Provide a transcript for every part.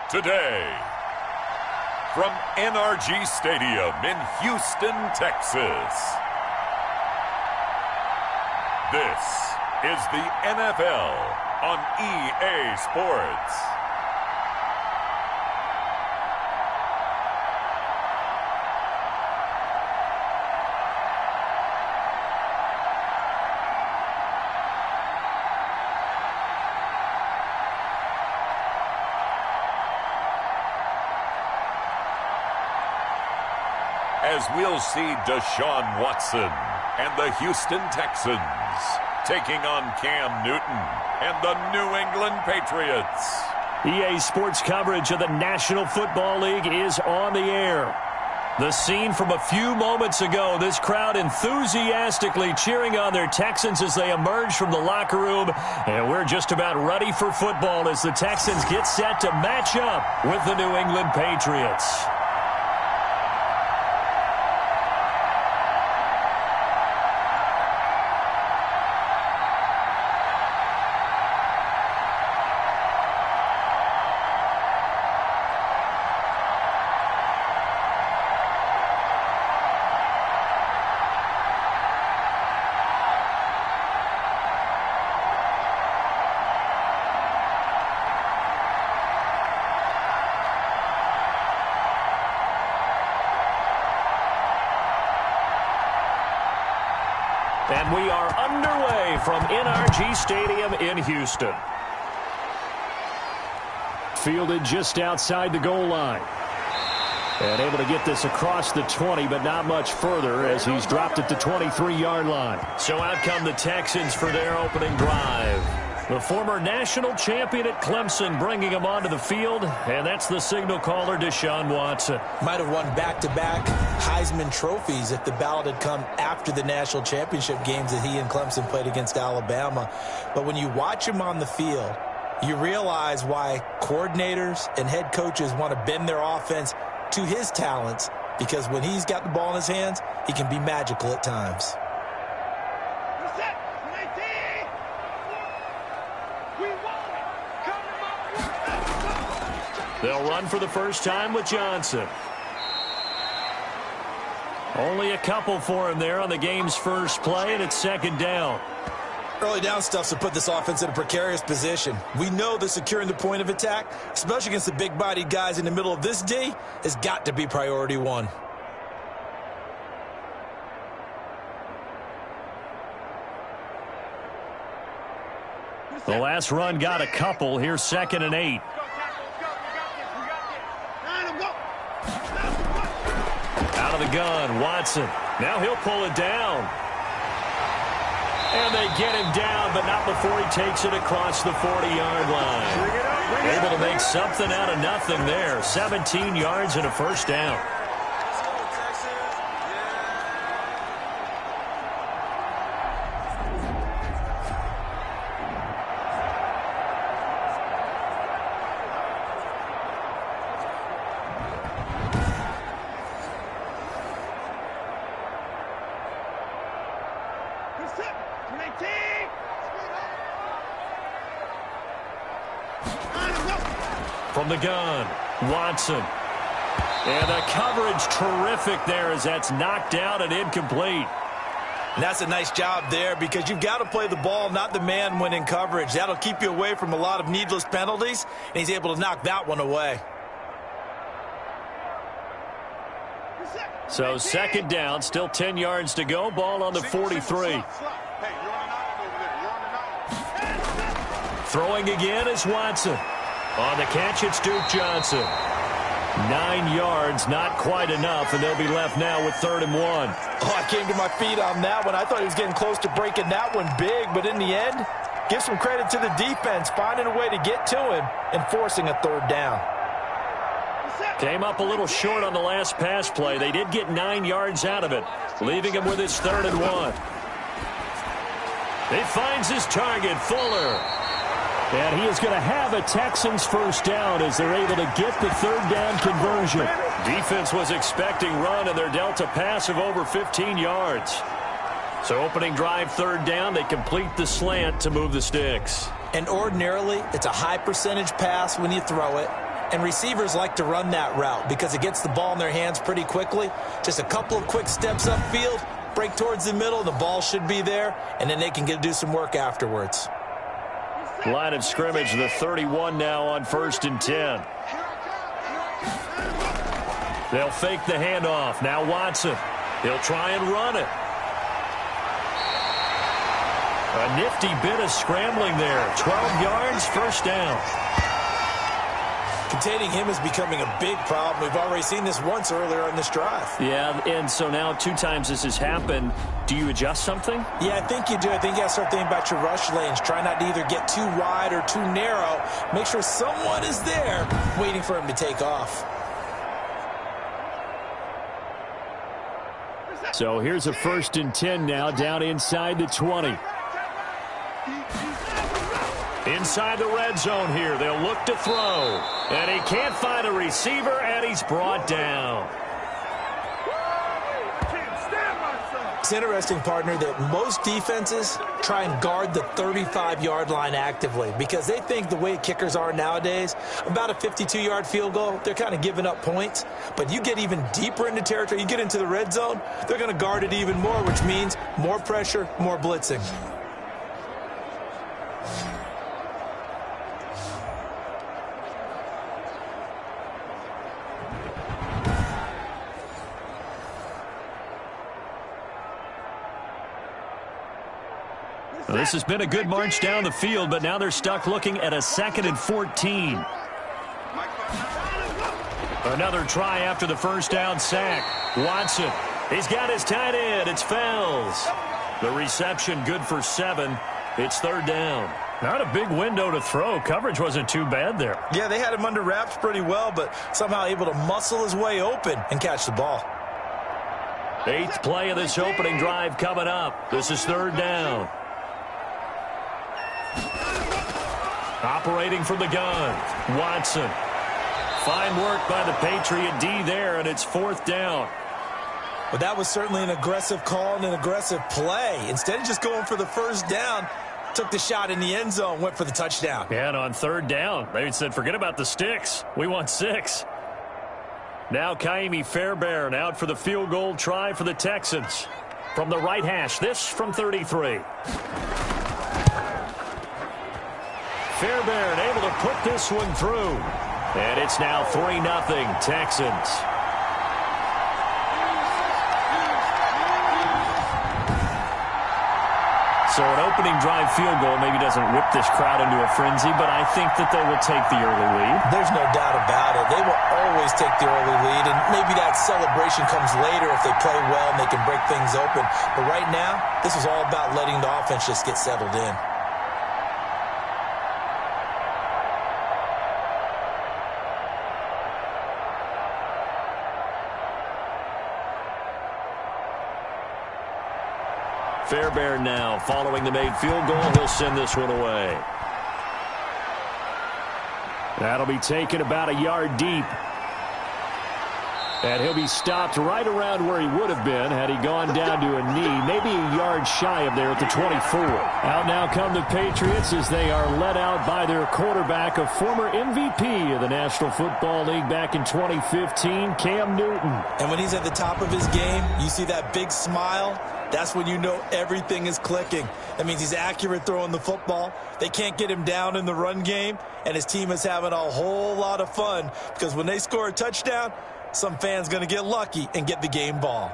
Today, from NRG Stadium in Houston, Texas, this is the NFL on EA Sports. As we'll see Deshaun Watson and the Houston Texans taking on Cam Newton and the New England Patriots. EA Sports coverage of the National Football League is on the air. The scene from a few moments ago, this crowd enthusiastically cheering on their Texans as they emerge from the locker room. And we're just about ready for football as the Texans get set to match up with the New England Patriots. And we are underway from NRG Stadium in Houston. Fielded just outside the goal line. And able to get this across the 20, but not much further as he's dropped at the 23-yard line. So out come the Texans for their opening drive. The former national champion at Clemson bringing him onto the field, and that's the signal caller, Deshaun Watson. Might have won back-to-back Heisman trophies if the ballot had come after the national championship games that he and Clemson played against Alabama. But when you watch him on the field, you realize why coordinators and head coaches want to bend their offense to his talents, because when he's got the ball in his hands, he can be magical at times. They'll run for the first time with Johnson. Only a couple for him there on the game's first play, and it's second down. Early down stuff's to put this offense in a precarious position. We know that securing the point of attack, especially against the big-bodied guys in the middle of this D, has got to be priority one. The last run got a couple. Here's 2nd and 8. Out of the gun, Watson. Now he'll pull it down. And they get him down, but not before he takes it across the 40-yard line. Able to make something out of nothing there. 17 yards and a first down. From the gun, Watson. And the coverage terrific there as that's knocked out and incomplete. And that's a nice job there because you've got to play the ball, not the man when in coverage. That'll keep you away from a lot of needless penalties, and he's able to knock that one away. So second down, still 10 yards to go. Ball on the 43. Throwing again is Watson. On the catch, it's Duke Johnson. 9 yards, not quite enough, and they'll be left now with 3rd and 1. Oh, I came to my feet on that one. I thought he was getting close to breaking that one big, but in the end, give some credit to the defense, finding a way to get to him and forcing a 3rd down. Came up a little short on the last pass play. They did get 9 yards out of it, leaving him with his 3rd and 1. He finds his target, Fuller. And he is going to have a Texans first down as they're able to get the 3rd down conversion. Defense was expecting run, and they're dealt a pass of over 15 yards. So opening drive, third down, they complete the slant to move the sticks. And ordinarily, it's a high percentage pass when you throw it. And receivers like to run that route because it gets the ball in their hands pretty quickly. Just a couple of quick steps upfield, break towards the middle, the ball should be there, and then they can do some work afterwards. Line of scrimmage, the 31 now on 1st and 10. They'll fake the handoff. Now Watson. He'll try and run it. A nifty bit of scrambling there. 12 yards, first down. Containing him is becoming a big problem. We've already seen this once earlier on this drive. Yeah, and so now 2 times this has happened. Do you adjust something? Yeah, I think you do. I think you got to start thinking about your rush lanes. Try not to either get too wide or too narrow. Make sure someone is there waiting for him to take off. So here's a 1st and 10 now, down inside the 20. Inside the red zone here, they'll look to throw. And he can't find a receiver, and he's brought down. It's interesting, partner, that most defenses try and guard the 35-yard line actively because they think the way kickers are nowadays, about a 52-yard field goal, they're kind of giving up points. But you get even deeper into territory, you get into the red zone, they're going to guard it even more, which means more pressure, more blitzing. Well, this has been a good march down the field, but now they're stuck looking at a 2nd and 14. Another try after the first down sack. Watson, he's got his tight end. It's Fells. The reception good for 7. It's 3rd down. Not a big window to throw. Coverage wasn't too bad there. Yeah, they had him under wraps pretty well, but somehow able to muscle his way open and catch the ball. 8th play of this opening drive coming up. This is 3rd down. Operating from the gun, Watson. Fine work by the Patriot D there, and it's 4th down. But that was certainly an aggressive call and an aggressive play. Instead of just going for the first down, took the shot in the end zone, went for the touchdown. And on 3rd down, they said, forget about the sticks. We want 6. Now Kaimi Fairbairn out for the field goal try for the Texans. From the right hash, this from 33. Fairbairn able to put this one through. And it's now 3-0 Texans. So an opening drive field goal maybe doesn't whip this crowd into a frenzy, but I think that they will take the early lead. There's no doubt about it. They will always take the early lead, and maybe that celebration comes later if they play well and they can break things open. But right now, this is all about letting the offense just get settled in. Fairbairn now following the made field goal. He'll send this one away. That'll be taken about a yard deep. And he'll be stopped right around where he would have been had he gone down to a knee, maybe a yard shy of there at the 24. Out now come the Patriots as they are led out by their quarterback, a former MVP of the National Football League back in 2015, Cam Newton. And when he's at the top of his game, you see that big smile. That's when you know everything is clicking. That means he's accurate throwing the football. They can't get him down in the run game, and his team is having a whole lot of fun because when they score a touchdown, some fan's going to get lucky and get the game ball.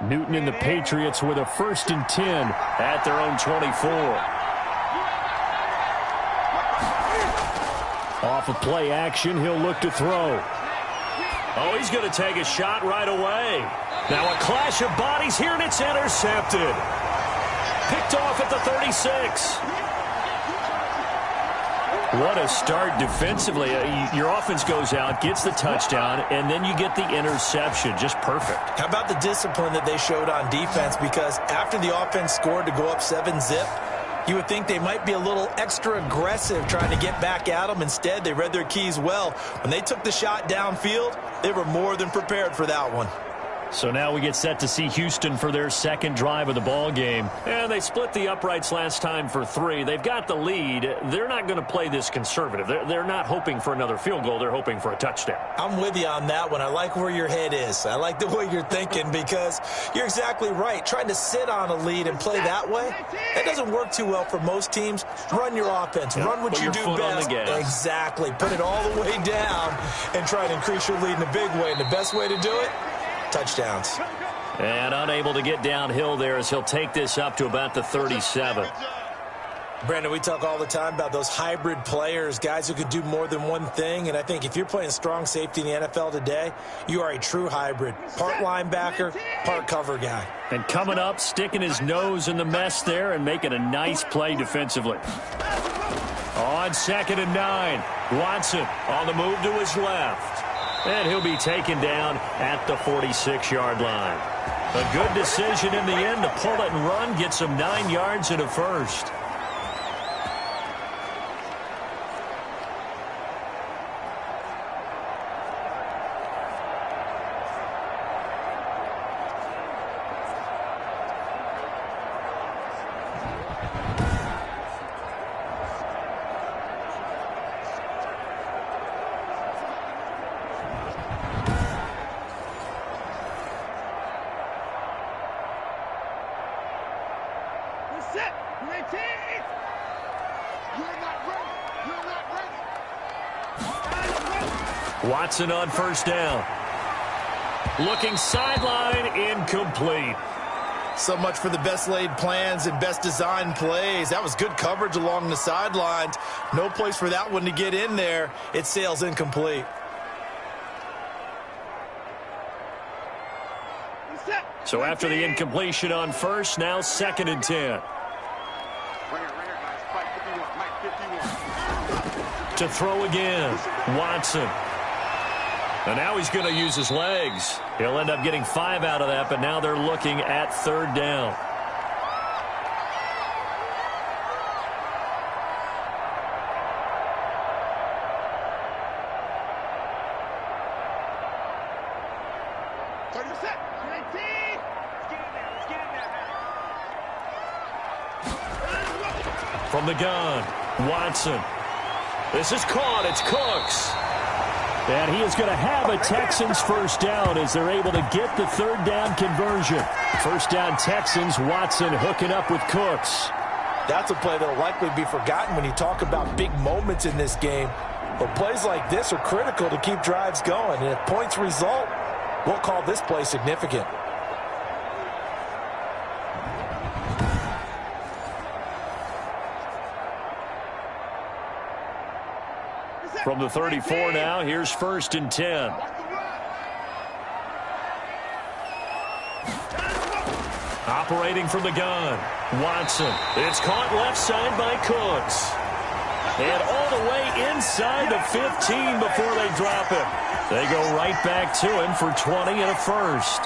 Newton and the Patriots with a 1st and 10 at their own 24. Off of play action, he'll look to throw. Oh, he's going to take a shot right away. Now a clash of bodies here, and it's intercepted. Picked off at the 36. What a start defensively. Your offense goes out, gets the touchdown, and then you get the interception. Just perfect. How about the discipline that they showed on defense? Because after the offense scored to go up 7-zip, You would think they might be a little extra aggressive trying to get back at them. Instead, they read their keys well. When they took the shot downfield, they were more than prepared for that one. So now we get set to see Houston for their second drive of the ball game. And they split the uprights last time for 3. They've got the lead. They're not going to play this conservative. They're not hoping for another field goal. They're hoping for a touchdown. I'm with you on that one. I like where your head is. I like the way you're thinking because you're exactly right. Trying to sit on a lead and play that way, that doesn't work too well for most teams. Run your offense. Yep. Run what you do best. Exactly. Put it all the way down and try to increase your lead in a big way. And the best way to do it, touchdowns. And unable to get downhill there as he'll take this up to about the 37. Brandon, we talk all the time about those hybrid players, guys who could do more than one thing. And I think if you're playing strong safety in the NFL today, you are a true hybrid. Part linebacker, part cover guy. And coming up, sticking his nose in the mess there and making a nice play defensively. On 2nd and 9, Watson on the move to his left. And he'll be taken down at the 46-yard line. A good decision in the end to pull it and run, get some 9 yards and a first. Watson on first down. Looking sideline, incomplete. So much for the best laid plans and best designed plays. That was good coverage along the sidelines. No place for that one to get in there. It sails incomplete. So after the incompletion on first, now 2nd and 10. To throw again, Watson. And now he's going to use his legs. He'll end up getting 5 out of that, but now they're looking at 3rd down. From the gun, Watson. This is caught. It's Cooks. And he is going to have a Texans first down as they're able to get the 3rd down conversion. First down Texans, Watson hooking up with Cooks. That's a play that will likely be forgotten when you talk about big moments in this game. But plays like this are critical to keep drives going. And if points result, we'll call this play significant. From the 34 now, here's 1st and 10. Operating from the gun, Watson. It's caught left side by Cooks. And all the way inside the 15 before they drop him. They go right back to him for 20 and a first.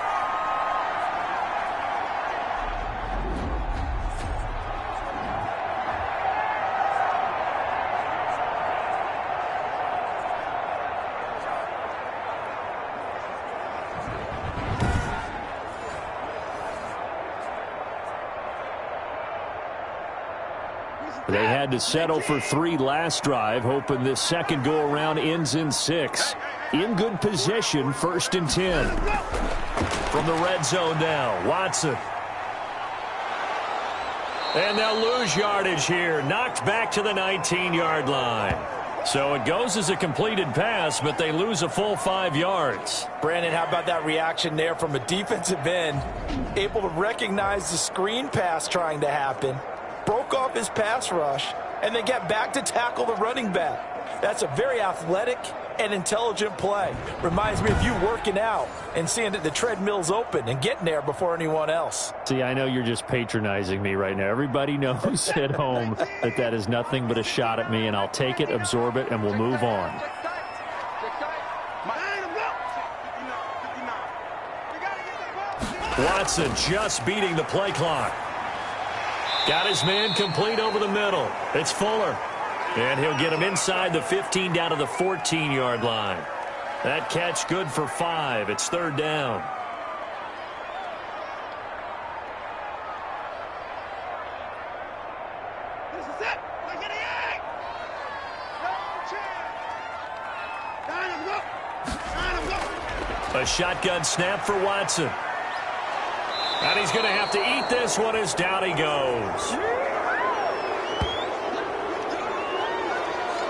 They had to settle for 3 last drive, hoping this second go-around ends in 6. In good position, 1st and 10. From the red zone now, Watson. And they'll lose yardage here, knocked back to the 19-yard line. So it goes as a completed pass, but they lose a full 5 yards. Brandon, how about that reaction there from a defensive end? Able to recognize the screen pass trying to happen. Broke off his pass rush, and then get back to tackle the running back. That's a very athletic and intelligent play. Reminds me of you working out and seeing that the treadmill's open and getting there before anyone else. See, I know you're just patronizing me right now. Everybody knows at home that that is nothing but a shot at me, and I'll take it, absorb it, and we'll move on. Watson just beating the play clock. Got his man complete over the middle. It's Fuller. And he'll get him inside the 15 down to the 14-yard line. That catch good for 5. It's third down. This is it. We're getting it. No chance. A shotgun snap for Watson. And he's going to have to eat this one as down he goes.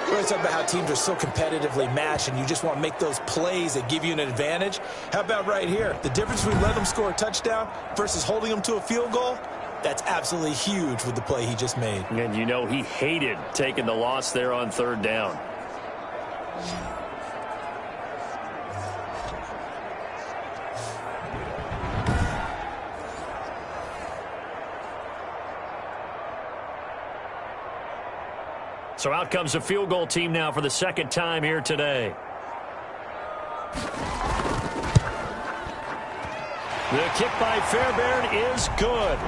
We always talk about how teams are so competitively matched and you just want to make those plays that give you an advantage. How about right here? The difference between letting them score a touchdown versus holding them to a field goal, that's absolutely huge with the play he just made. And you know he hated taking the loss there on third down. So out comes a field goal team now for the second time here today. The kick by Fairbairn is good.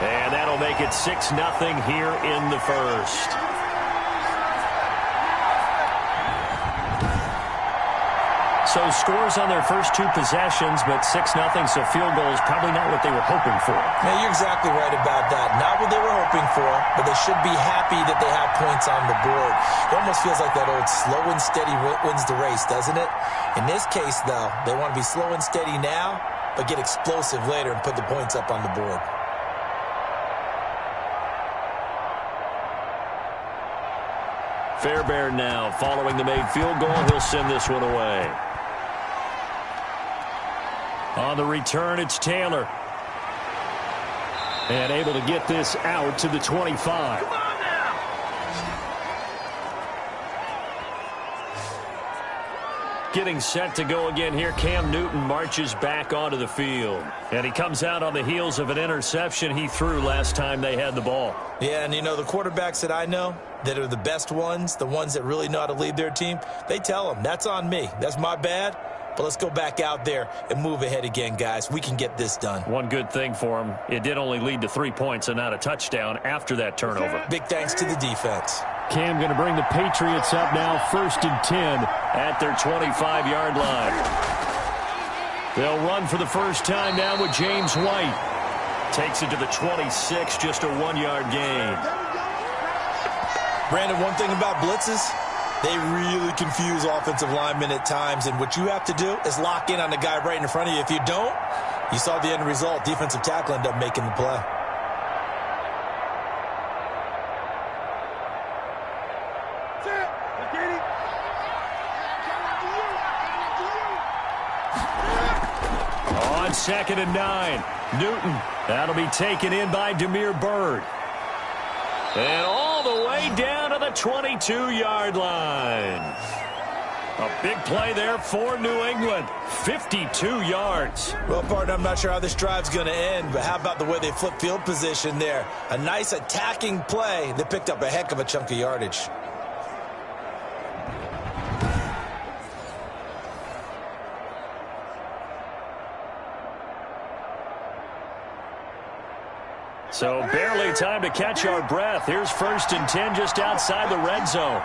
And that'll make it 6-0 here in the first. So scores on their first 2 possessions, but 6-0, so field goal is probably not what they were hoping for. Yeah, you're exactly right about that. Not what they were hoping for, but they should be happy that they have points on the board. It almost feels like that old slow and steady wins the race, doesn't it? In this case, though, they want to be slow and steady now, but get explosive later and put the points up on the board. Fairbairn now following the made field goal. He'll send this one away. On the return, it's Taylor. And able to get this out to the 25. Come on now. Getting set to go again here. Cam Newton marches back onto the field. And he comes out on the heels of an interception he threw last time they had the ball. Yeah, and you know, the quarterbacks that I know that are the best ones, the ones that really know how to lead their team, they tell them, that's on me. That's my bad. But let's go back out there and move ahead again, guys. We can get this done. One good thing for him, it did only lead to 3 points and not a touchdown after that turnover. Big thanks to the defense. Cam going to bring the Patriots up now, 1st and 10 at their 25-yard line. They'll run for the first time now with James White. Takes it to the 26, just a 1-yard gain. Brandon, one thing about blitzes, they really confuse offensive linemen at times, and what you have to do is lock in on the guy right in front of you. If you don't, you saw the end result. Defensive tackle ended up making the play. On 2nd and 9, Newton. That'll be taken in by Damiere Byrd. And all the way down to the 22-yard line. A big play there for New England. 52 yards. Well, partner, I'm not sure how this drive's going to end, but how about the way they flip field position there? A nice attacking play that picked up a heck of a chunk of yardage. So barely time to catch our breath. Here's 1st and 10 just outside the red zone.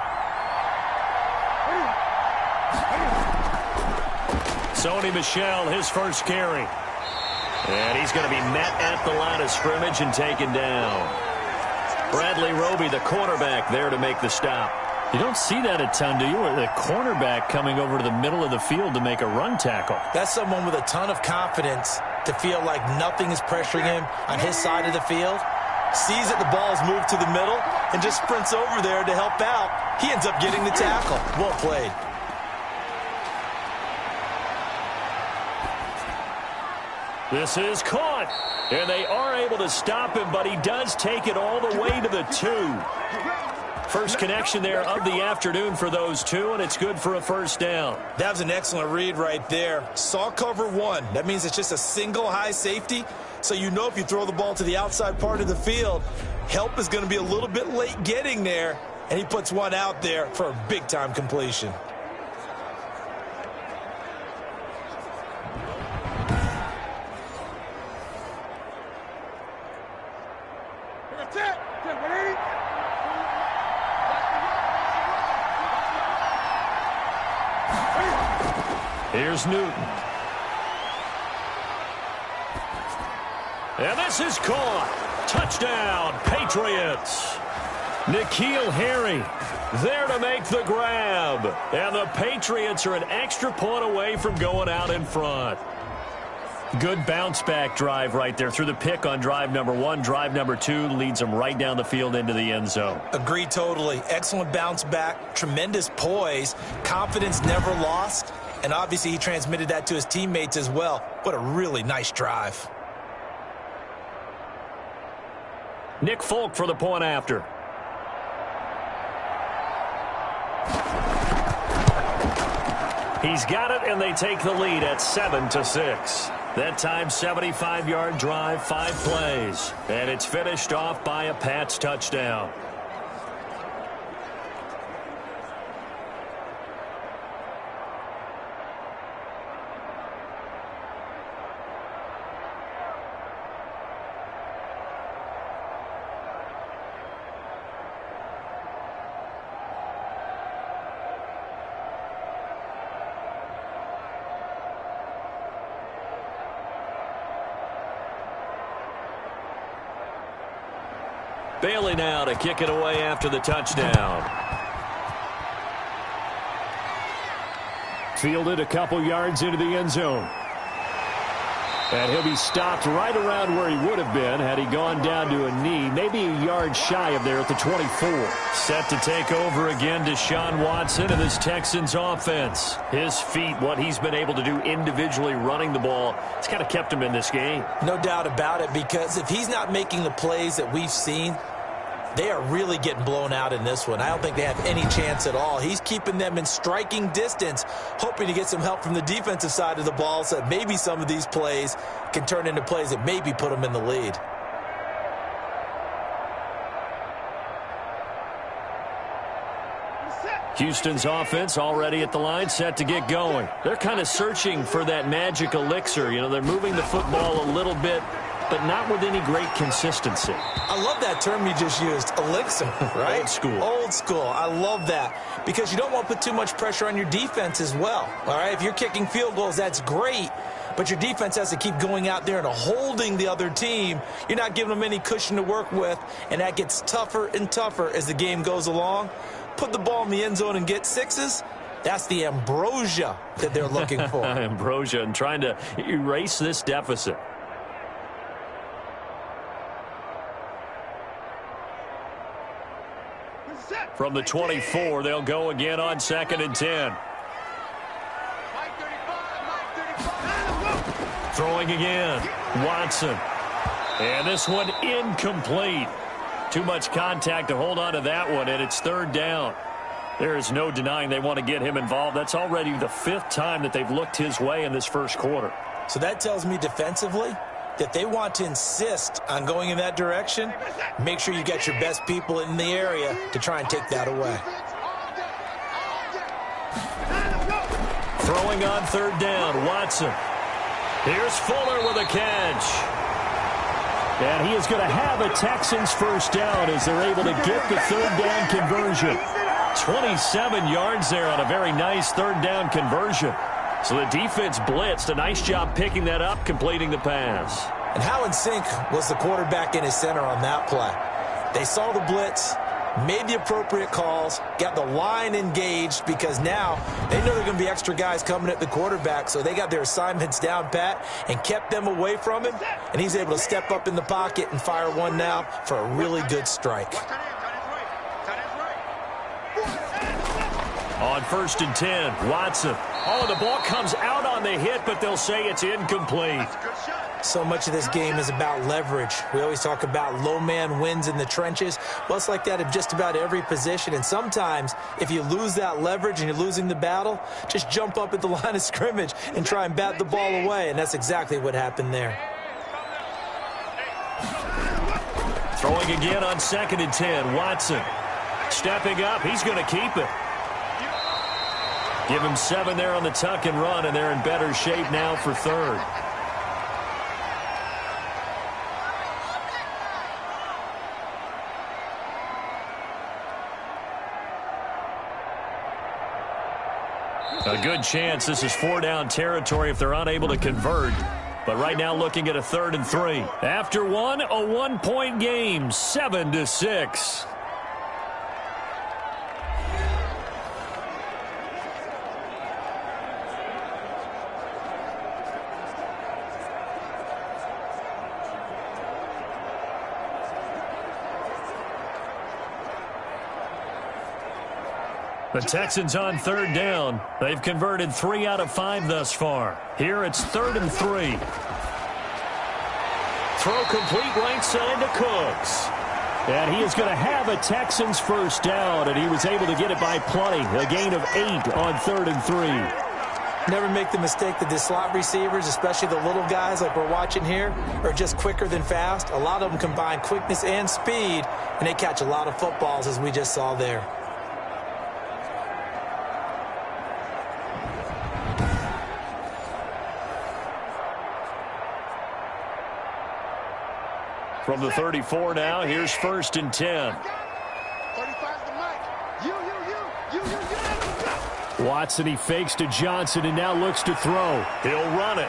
Sony Michel, his first carry. And he's going to be met at the line of scrimmage and taken down. Bradley Roby, the cornerback, there to make the stop. You don't see that a ton, do you? The cornerback coming over to the middle of the field to make a run tackle. That's someone with a ton of confidence to feel like nothing is pressuring him on his side of the field. Sees that the ball is moved to the middle and just sprints over there to help out. He ends up getting the tackle. Well played. This is caught, and they are able to stop him, but he does take it all the way to the 2. First connection there of the afternoon for those two, and it's good for a first down. That was an excellent read right there. Saw cover 1. That means it's just a single high safety, so you know if you throw the ball to the outside part of the field, help is going to be a little bit late getting there, and he puts one out there for a big-time completion. Here's Newton. And this is caught. Touchdown, Patriots. N'Keal Harry there to make the grab. And the Patriots are an extra point away from going out in front. Good bounce-back drive right there through the pick on drive number 1. Drive number 2 leads them right down the field into the end zone. Agree totally. Excellent bounce back, tremendous poise, confidence never lost, and obviously he transmitted that to his teammates as well. What a really nice drive. Nick Folk for the point after. He's got it, and they take the lead at 7-6. That time, 75-yard drive, 5 plays. And it's finished off by a Pats touchdown. Bailey now to kick it away after the touchdown. Fielded a couple yards into the end zone. And he'll be stopped right around where he would have been had he gone down to a knee, maybe a yard shy of there at the 24. Set to take over again, Deshaun Watson and this Texans offense. His feet, what he's been able to do individually running the ball, it's kind of kept him in this game. No doubt about it, because if he's not making the plays that we've seen, they are really getting blown out in this one. I don't think they have any chance at all. He's keeping them in striking distance, hoping to get some help from the defensive side of the ball so that maybe some of these plays can turn into plays that maybe put them in the lead. Houston's offense already at the line, set to get going. They're kind of searching for that magic elixir. You know, they're moving the football a little bit, but not with any great consistency. I love that term you just used, elixir, right? Old school. Old school. I love that because you don't want to put too much pressure on your defense as well, all right? If you're kicking field goals, that's great, but your defense has to keep going out there and holding the other team. You're not giving them any cushion to work with, and that gets tougher and tougher as the game goes along. Put the ball in the end zone and get sixes. That's the ambrosia that they're looking for. Ambrosia, and trying to erase this deficit. From the 24, they'll go again on 2nd and 10. Throwing again, Watson. And this one incomplete. Too much contact to hold on to that one, and it's 3rd down. There is no denying they want to get him involved. That's already the 5th time that they've looked his way in this first quarter. So that tells me defensively that they want to insist on going in that direction. Make sure you get your best people in the area to try and take that away. Throwing on 3rd down, Watson. Here's Fuller with a catch. And he is going to have a Texans first down as they're able to get the 3rd down conversion. 27 yards there on a very nice 3rd down conversion. So the defense blitzed. A nice job picking that up, completing the pass. And how in sync was the quarterback in his center on that play? They saw the blitz, made the appropriate calls, got the line engaged because now they know there are going to be extra guys coming at the quarterback, so they got their assignments down pat and kept them away from him, and he's able to step up in the pocket and fire one now for a really good strike. On 1st and 10, Watson. Oh, the ball comes out on the hit, but they'll say it's incomplete. So much of this game is about leverage. We always talk about low man wins in the trenches. Well, it's like that in just about every position. And sometimes, if you lose that leverage and you're losing the battle, just jump up at the line of scrimmage and try and bat the ball away. And that's exactly what happened there. Throwing again on 2nd and 10, Watson. Stepping up, he's going to keep it. Give him 7 there on the tuck and run, and they're in better shape now for 3rd. A good chance this is 4-down territory if they're unable to convert. But right now looking at a 3rd and 3. After one, a 1-point game, 7-6. The Texans on 3rd down. They've converted 3 out of 5 thus far. Here it's 3rd and 3. Throw complete right side to Cooks. And he is going to have a Texans first down, and he was able to get it by plenty. A gain of 8 on 3rd and 3. Never make the mistake that the slot receivers, especially the little guys like we're watching here, are just quicker than fast. A lot of them combine quickness and speed, and they catch a lot of footballs, as we just saw there. From the 34 now, here's 1st and 10. 35's the mic. You. Watson, he fakes to Johnson and now looks to throw. He'll run it.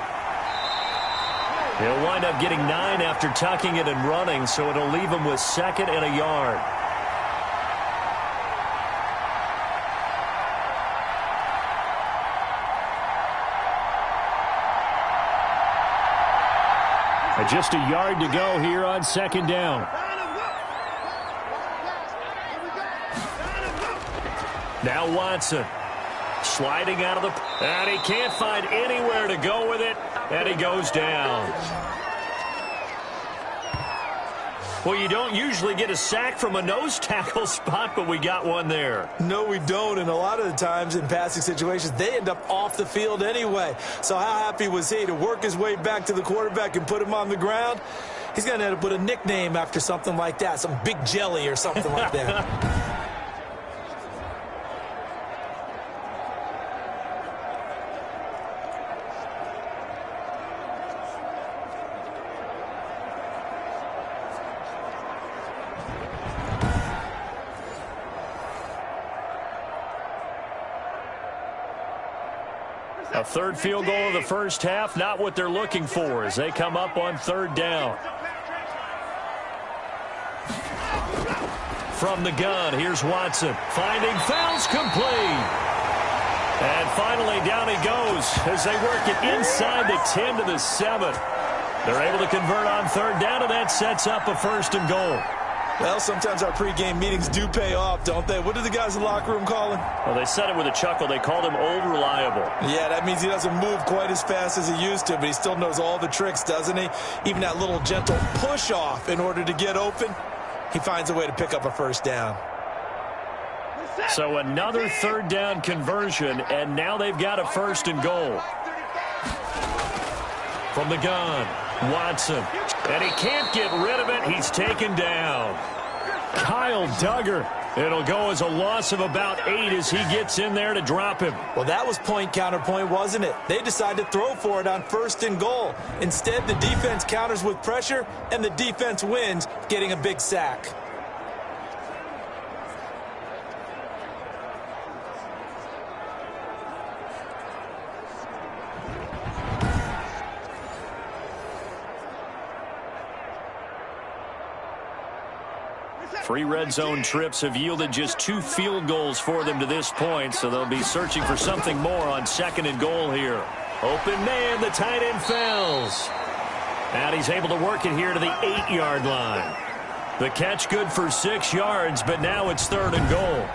He'll wind up getting 9 after tucking it and running, so it'll leave him with 2nd and a yard. Just a yard to go here on 2nd down. Now Watson sliding out of the... And he can't find anywhere to go with it. And he goes down. Well, you don't usually get a sack from a nose tackle spot, but we got one there. No, we don't, and a lot of the times in passing situations, they end up off the field anyway. So how happy was he to work his way back to the quarterback and put him on the ground? He's going to have to put a nickname after something like that, some Big Jelly or something like that. A 3rd field goal of the first half, not what they're looking for as they come up on 3rd down. From the gun, here's Watson. Finding fouls complete. And finally down he goes as they work it inside the 10 to the 7. They're able to convert on 3rd down, and that sets up a 1st and goal. Well, sometimes our pregame meetings do pay off, don't they? What do the guys in the locker room call him? Well, they said it with a chuckle. They called him Old Reliable. Yeah, that means he doesn't move quite as fast as he used to, but he still knows all the tricks, doesn't he? Even that little gentle push-off in order to get open, he finds a way to pick up a 1st down. So another 3rd down conversion, and now they've got a 1st and goal. From the gun, Watson. And he can't get rid of it. He's taken down. Kyle Duggar. It'll go as a loss of about 8 as he gets in there to drop him. Well, that was point counterpoint, wasn't it? They decided to throw for it on 1st and goal. Instead, the defense counters with pressure, and the defense wins, getting a big sack. Three red zone trips have yielded just 2 field goals for them to this point, so they'll be searching for something more on 2nd and goal here. Open man, the tight end fails. And he's able to work it here to the 8-yard line. The catch good for 6 yards, but now it's 3rd and goal.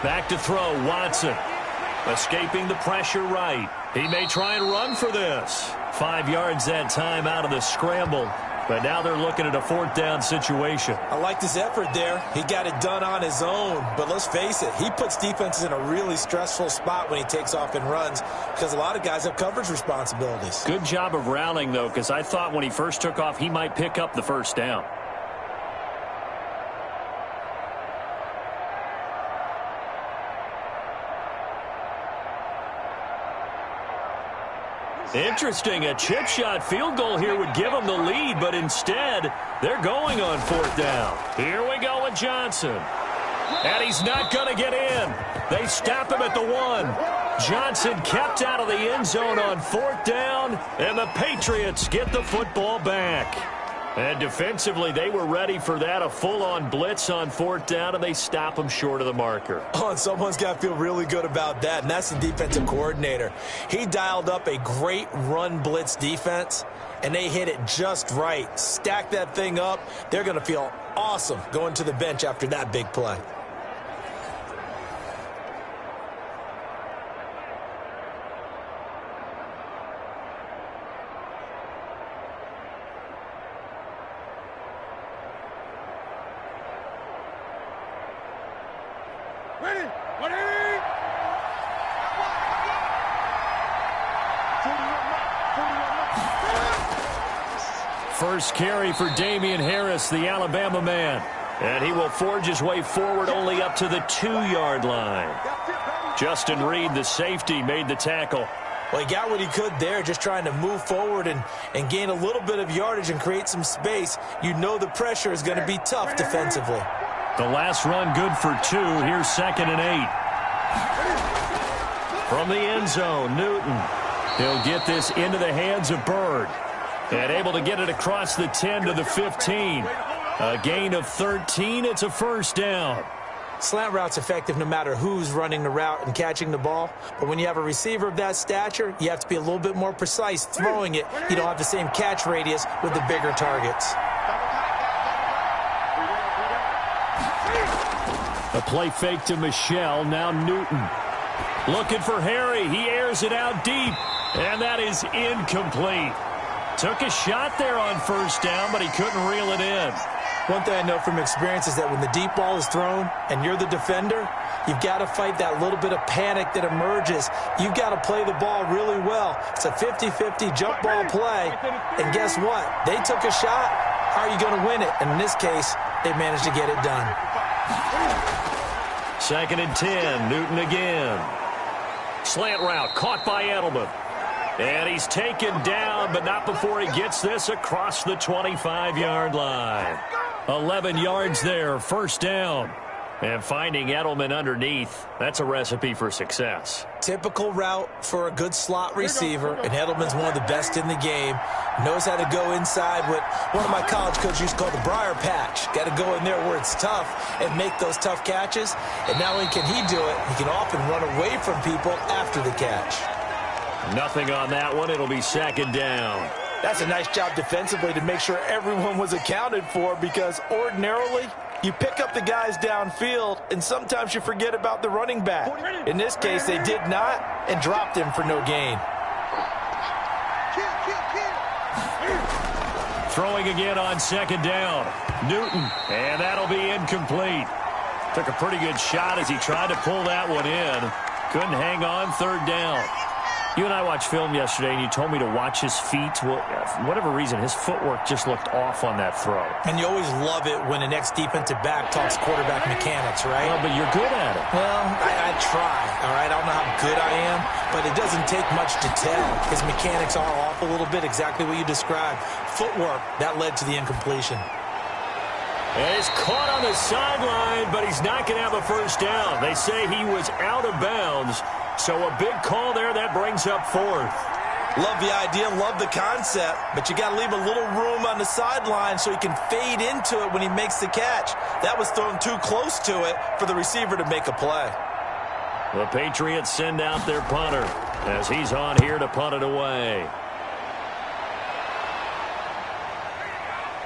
Back to throw, Watson. Escaping the pressure right. He may try and run for this. 5 yards that time out of the scramble. But now they're looking at a 4th down situation. I like this effort there. He got it done on his own. But let's face it, he puts defenses in a really stressful spot when he takes off and runs because a lot of guys have coverage responsibilities. Good job of rounding, though, because I thought when he first took off, he might pick up the 1st down. Interesting. A chip shot field goal here would give them the lead, but instead, they're going on 4th down. Here we go with Johnson. And he's not going to get in. They stop him at the 1. Johnson kept out of the end zone on 4th down, and the Patriots get the football back. And defensively, they were ready for that, a full-on blitz on 4th down, and they stop him short of the marker. Oh, and someone's got to feel really good about that, and that's the defensive coordinator. He dialed up a great run blitz defense, and they hit it just right. Stack that thing up. They're going to feel awesome going to the bench after that big play. First carry for Damian Harris, the Alabama man. And he will forge his way forward only up to the 2-yard line. Justin Reed, the safety, made the tackle. Well, he got what he could there, just trying to move forward and gain a little bit of yardage and create some space. You know the pressure is going to be tough defensively. The last run good for 2. Here's 2nd and 8. From the end zone, Newton. He'll get this into the hands of Bird. And able to get it across the 10 to the 15. A gain of 13. It's a 1st down. Slant route's effective no matter who's running the route and catching the ball. But when you have a receiver of that stature, you have to be a little bit more precise throwing it. You don't have the same catch radius with the bigger targets. A play fake to Michelle. Now Newton. Looking for Harry. He airs it out deep. And that is incomplete. Took a shot there on 1st down, but he couldn't reel it in. One thing I know from experience is that when the deep ball is thrown and you're the defender, you've got to fight that little bit of panic that emerges. You've got to play the ball really well. It's a 50-50 jump ball play. And guess what? They took a shot. How are you going to win it? And in this case, they managed to get it done. 2nd and 10. Newton again. Slant route caught by Edelman. And he's taken down, but not before he gets this across the 25-yard line. 11 yards there, 1st down. And finding Edelman underneath, that's a recipe for success. Typical route for a good slot receiver, and Edelman's one of the best in the game. Knows how to go inside what one of my college coaches used to call the briar patch. Got to go in there where it's tough and make those tough catches. And not only can he do it, he can often run away from people after the catch. Nothing on that one. It'll be 2nd down. That's a nice job defensively to make sure everyone was accounted for, because ordinarily you pick up the guys downfield and sometimes you forget about the running back. In this case, they did not and dropped him for no gain. Throwing again on 2nd down. Newton, and that'll be incomplete. Took a pretty good shot as he tried to pull that one in. Couldn't hang on 3rd down. You and I watched film yesterday, and you told me to watch his feet. Well, for whatever reason, his footwork just looked off on that throw. And you always love it when an ex-defensive back talks quarterback mechanics, right? Well, but you're good at it. Well, I try, all right? I don't know how good I am, but it doesn't take much to tell. His mechanics are off a little bit, exactly what you described. Footwork, that led to the incompletion. And he's caught on the sideline, but he's not going to have a 1st down. They say he was out of bounds. So a big call there, that brings up 4th. Love the idea, love the concept, but you got to leave a little room on the sideline so he can fade into it when he makes the catch. That was thrown too close to it for the receiver to make a play. The Patriots send out their punter as he's on here to punt it away.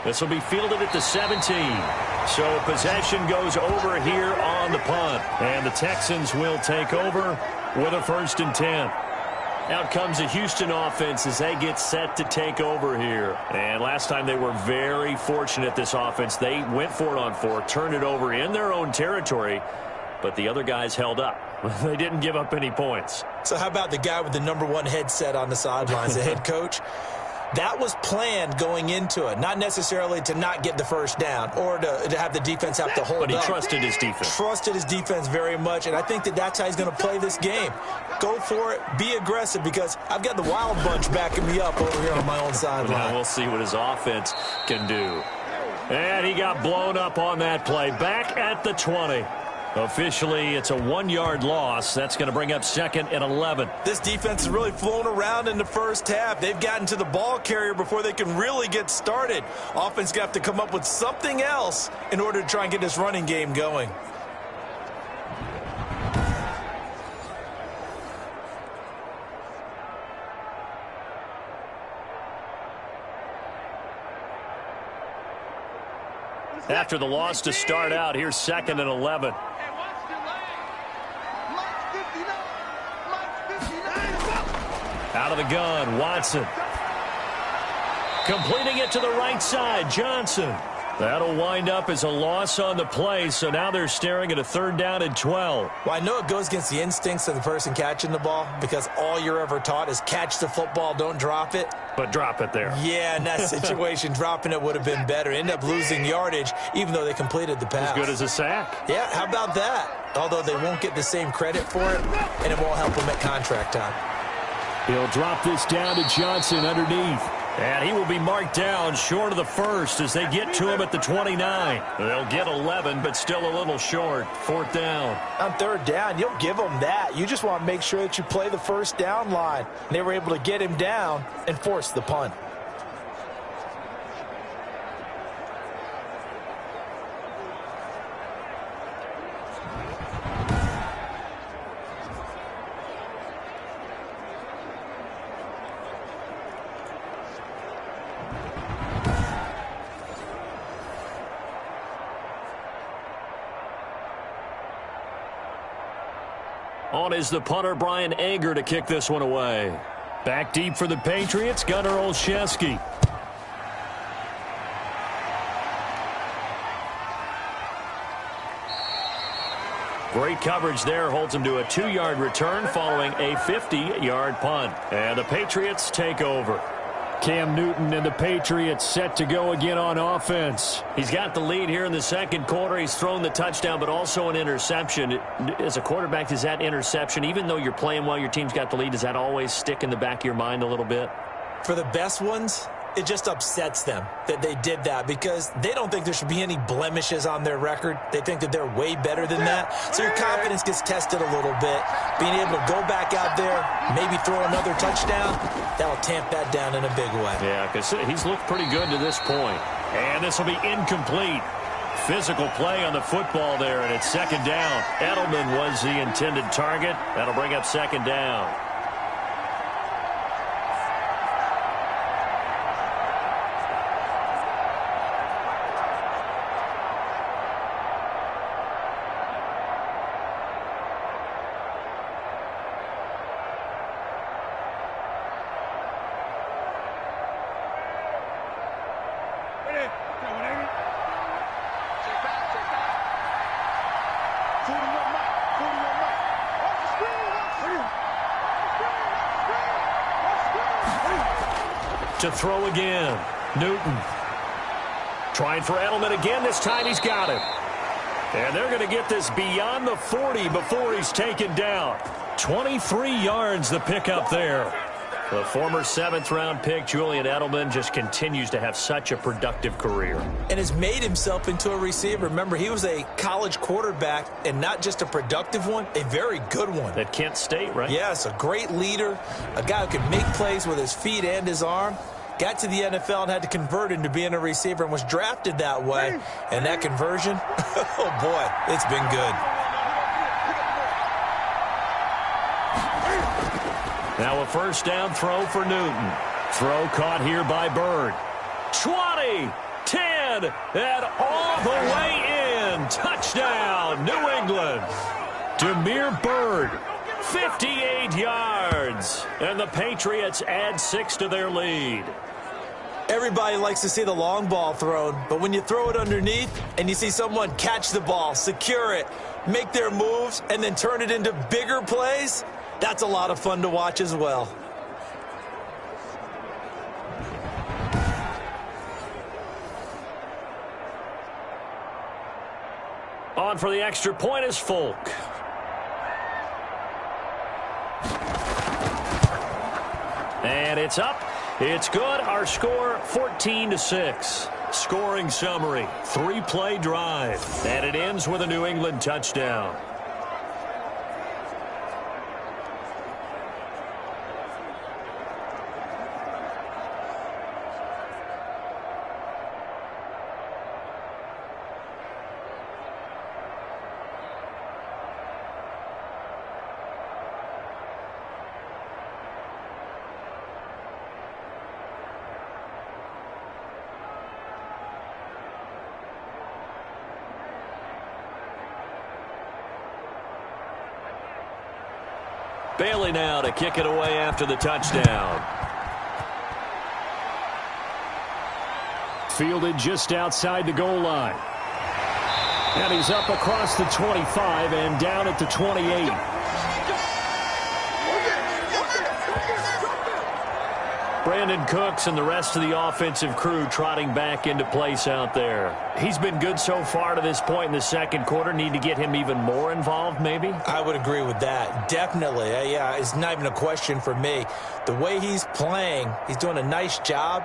This will be fielded at the 17. So possession goes over here on the punt. And the Texans will take over with a 1st and 10. Out comes the Houston offense as they get set to take over here. And last time they were very fortunate, this offense. They went for it on 4, turned it over in their own territory, but the other guys held up. They didn't give up any points. So how about the guy with the #1 headset on the sidelines, the head coach? That was planned going into it, not necessarily to not get the first down or to have the defense have to hold up. But he trusted his defense. Trusted his defense very much, and I think that's how he's going to play this game. Go for it. Be aggressive, because I've got the wild bunch backing me up over here on my own sideline. Now we'll see what his offense can do. And he got blown up on that play. Back at the 20. Officially, it's a 1-yard loss. That's going to bring up 2nd and 11. This defense has really flown around in the first half. They've gotten to the ball carrier before they can really get started. Offense got to come up with something else in order to try and get this running game going. After the loss to start out, here's 2nd and 11. Out of the gun, Watson. Completing it to the right side, Johnson. That'll wind up as a loss on the play, so now they're staring at a 3rd down and 12. Well, I know it goes against the instincts of the person catching the ball, because all you're ever taught is catch the football, don't drop it. But drop it there. Yeah, in that situation, dropping it would have been better. End up losing yardage, even though they completed the pass. As good as a sack. Yeah, how about that? Although they won't get the same credit for it, and it won't help them at contract time. He'll drop this down to Johnson underneath. And he will be marked down short of the first as they get to him at the 29. They'll get 11, but still a little short. 4th down. On 3rd down, you'll give them that. You just want to make sure that you play the first down line. And they were able to get him down and force the punt. On is the punter, Brian Ager, to kick this one away. Back deep for the Patriots, Gunnar Olszewski. Great coverage there, holds him to a 2-yard return following a 50-yard punt. And the Patriots take over. Cam Newton and the Patriots set to go again on offense. He's got the lead here in the 2nd quarter. He's thrown the touchdown, but also an interception. As a quarterback, does that interception, even though you're playing well, your team's got the lead, does that always stick in the back of your mind a little bit? For the best ones, it just upsets them that they did that, because they don't think there should be any blemishes on their record. They think that they're way better than that. So your confidence gets tested a little bit. Being able to go back out there, maybe throw another touchdown, that'll tamp that down in a big way. Yeah, because he's looked pretty good to this point. And this will be incomplete. Physical play on the football there, and it's 2nd down. Edelman was the intended target. That'll bring up 2nd down. To throw again, Newton. Trying for Edelman again. This time he's got him. And they're going to get this beyond the 40 before he's taken down. 23 yards the pickup there. The former 7th-round pick, Julian Edelman, just continues to have such a productive career. And has made himself into a receiver. Remember, he was a college quarterback, and not just a productive one, a very good one. At Kent State, right? Yes, a great leader, a guy who could make plays with his feet and his arm. Got to the NFL and had to convert into being a receiver and was drafted that way. And that conversion, oh boy, it's been good. Now a 1st down throw for Newton. Throw caught here by Bird. 20, 10, and all the way in. Touchdown, New England. Damiere Byrd, 58 yards. plays, and the Patriots add 6 to their lead. Everybody likes to see the long ball thrown, but when you throw it underneath and you see someone catch the ball, secure it, make their moves, and then turn it into bigger plays, that's a lot of fun to watch as well. On for the extra point is Folk. And it's up. It's good. Our score, 14-6. Scoring summary, 3-play drive. And it ends with a New England touchdown. Bailey now to kick it away after the touchdown. Fielded just outside the goal line. And he's up across the 25 and down at the 28. Brandon Cooks and the rest of the offensive crew trotting back into place out there. He's been good so far to this point in the second quarter. Need to get him even more involved, maybe? I would agree with that. Definitely. Yeah, it's not even a question for me. The way he's playing, he's doing a nice job.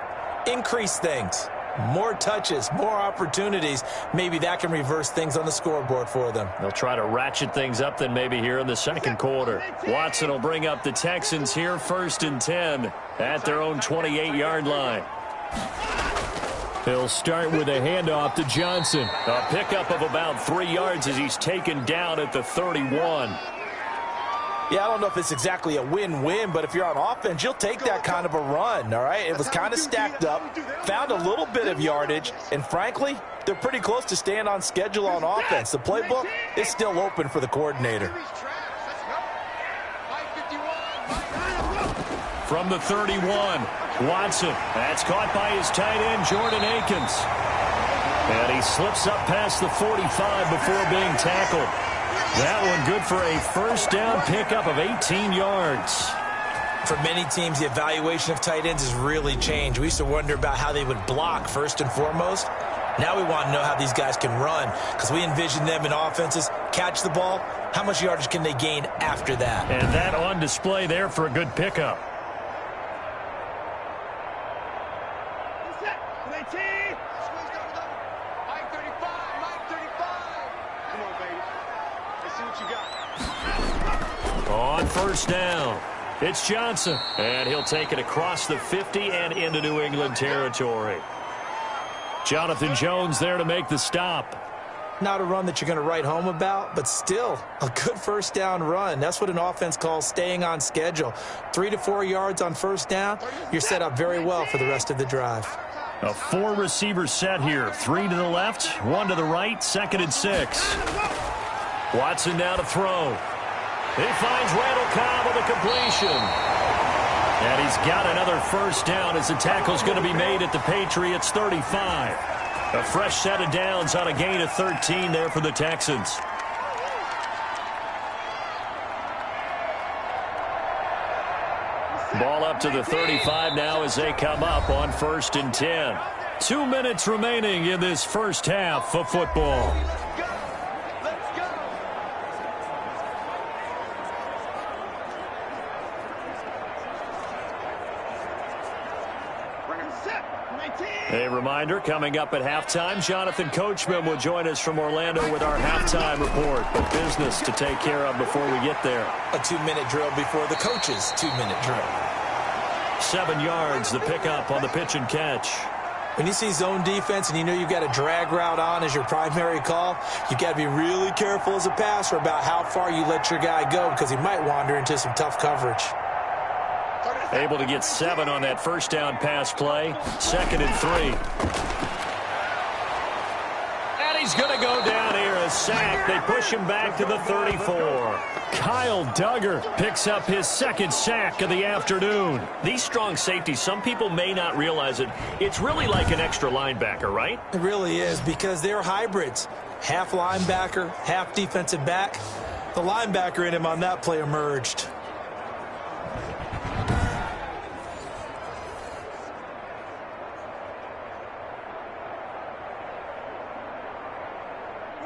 Increase things. More touches, more opportunities. Maybe that can reverse things on the scoreboard for them. They'll try to ratchet things up then maybe here in the second quarter. Watson will bring up the Texans here 1st and 10 at their own 28-yard line. He'll start with a handoff to Johnson. A pickup of about 3 yards as he's taken down at the 31. Yeah, I don't know if it's exactly a win-win, but if you're on offense, you'll take that kind of a run, all right? It was kind of stacked up, found a little bit of yardage, and frankly, they're pretty close to staying on schedule on offense. The playbook is still open for the coordinator. From the 31, Watson. That's caught by his tight end, Jordan Akins. And he slips up past the 45 before being tackled. That one good for a first down pickup of 18 yards. For many teams, the evaluation of tight ends has really changed. We used to wonder about how they would block first and foremost. Now we want to know how these guys can run because we envision them in offenses, catch the ball. How much yardage can they gain after that? And that on display there for a good pickup. On first down, it's Johnson, and he'll take it across the 50 and into New England territory. Jonathan Jones there to make the stop. Not a run that you're going to write home about, but still a good first down run. That's what an offense calls staying on schedule. 3 to 4 yards on first down, you're set up very well for the rest of the drive. A 4-receiver set here. 3 to the left, 1 to the right, 2nd and 6. Watson now to throw. He finds Randall Cobb with a completion. And he's got another first down as the tackle's going to be made at the Patriots' 35. A fresh set of downs on a gain of 13 there for the Texans. Ball up to the 35 now as they come up on 1st and 10. 2 minutes remaining in this first half of football. A reminder, coming up at halftime, Jonathan Coachman will join us from Orlando with our halftime report. But business to take care of before we get there. A 2-minute drill before the coach's 2-minute drill. 7 yards, the pickup on the pitch and catch. When you see zone defense and you know you've got a drag route on as your primary call, you've got to be really careful as a passer about how far you let your guy go because he might wander into some tough coverage. Able to get 7 on that first down pass play. 2nd and 3. And he's going to go down here a sack. They push him back to the 34. Kyle Duggar picks up his second sack of the afternoon. These strong safeties, some people may not realize it. It's really like an extra linebacker, right? It really is, because they're hybrids. Half linebacker, half defensive back. The linebacker in him on that play emerged.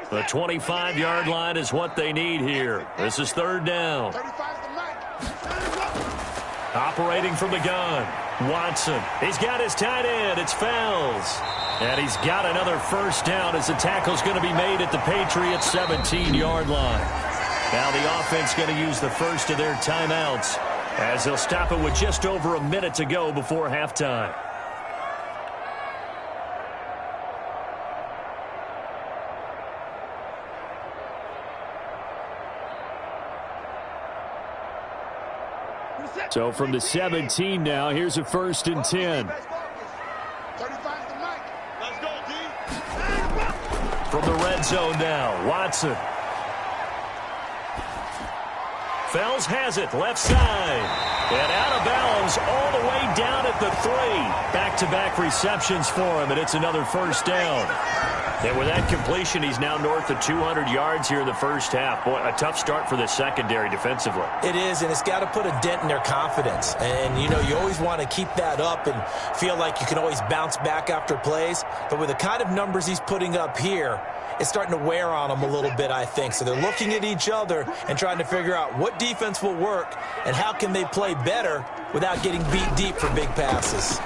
The 25-yard line is what they need here. This is third down. Operating from the gun, Watson. He's got his tight end. It's Fells. And he's got another first down as the tackle's going to be made at the Patriots' 17-yard line. Now the offense going to use the first of their timeouts as they'll stop it with just over a minute to go before halftime. So from the 17 now, here's a 1st and 10. From the red zone now, Watson. Fells has it, left side. And out of bounds all the way down at the 3. Back-to-back receptions for him, and it's another first down. And with that completion, he's now north of 200 yards here in the first half. Boy, a tough start for the secondary defensively. It is, and it's got to put a dent in their confidence. And, you know, you always want to keep that up and feel like you can always bounce back after plays. But with the kind of numbers he's putting up here, it's starting to wear on them a little bit, I think. So they're looking at each other and trying to figure out what defense will work and how can they play better without getting beat deep for big passes.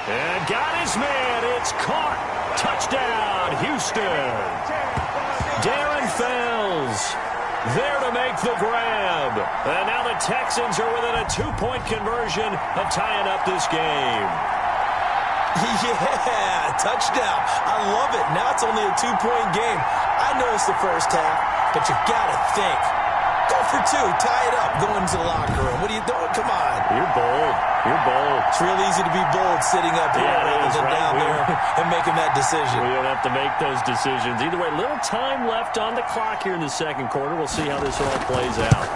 And got his man. It's caught. Touchdown, Houston. Darren Fells there to make the grab. And now the Texans are within a 2-point conversion of tying up this game. Yeah, touchdown. I love it. Now it's only a 2-point game. I know it's the first half, but you got to think. Go for 2. Tie it up. Go into the locker room. What are you doing? Come on. You're bold. You're bold. It's real easy to be bold sitting up here rather than down there and making that decision. We don't have to make those decisions. Either way, little time left on the clock here in the second quarter. We'll see how this all plays out.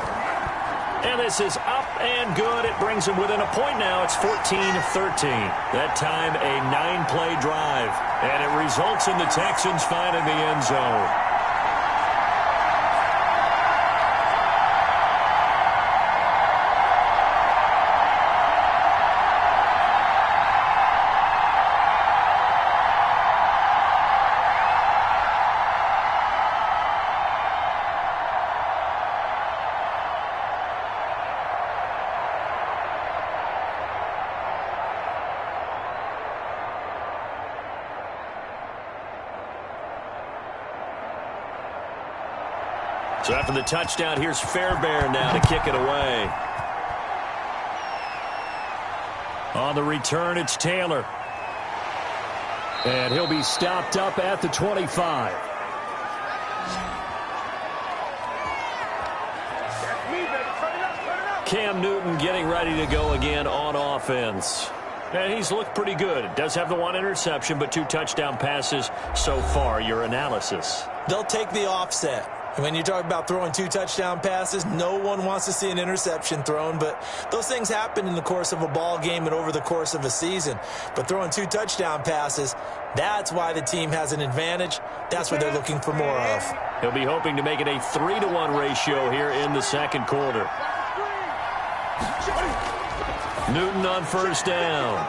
And this is up and good. It brings them within a point now. It's 14-13. That time a 9-play drive. And it results in the Texans finding the end zone. So after the touchdown, here's Fairbairn now to kick it away. On the return, it's Taylor. And he'll be stopped up at the 25. Cam Newton getting ready to go again on offense. And he's looked pretty good. Does have the 1 interception, but 2 touchdown passes so far. Your analysis? They'll take the offset. When you talk about throwing 2 touchdown passes, no one wants to see an interception thrown, but those things happen in the course of a ball game and over the course of a season. But throwing 2 touchdown passes, that's why the team has an advantage. That's what they're looking for more of. He'll be hoping to make it a 3-to-1 ratio here in the second quarter. Newton on first down.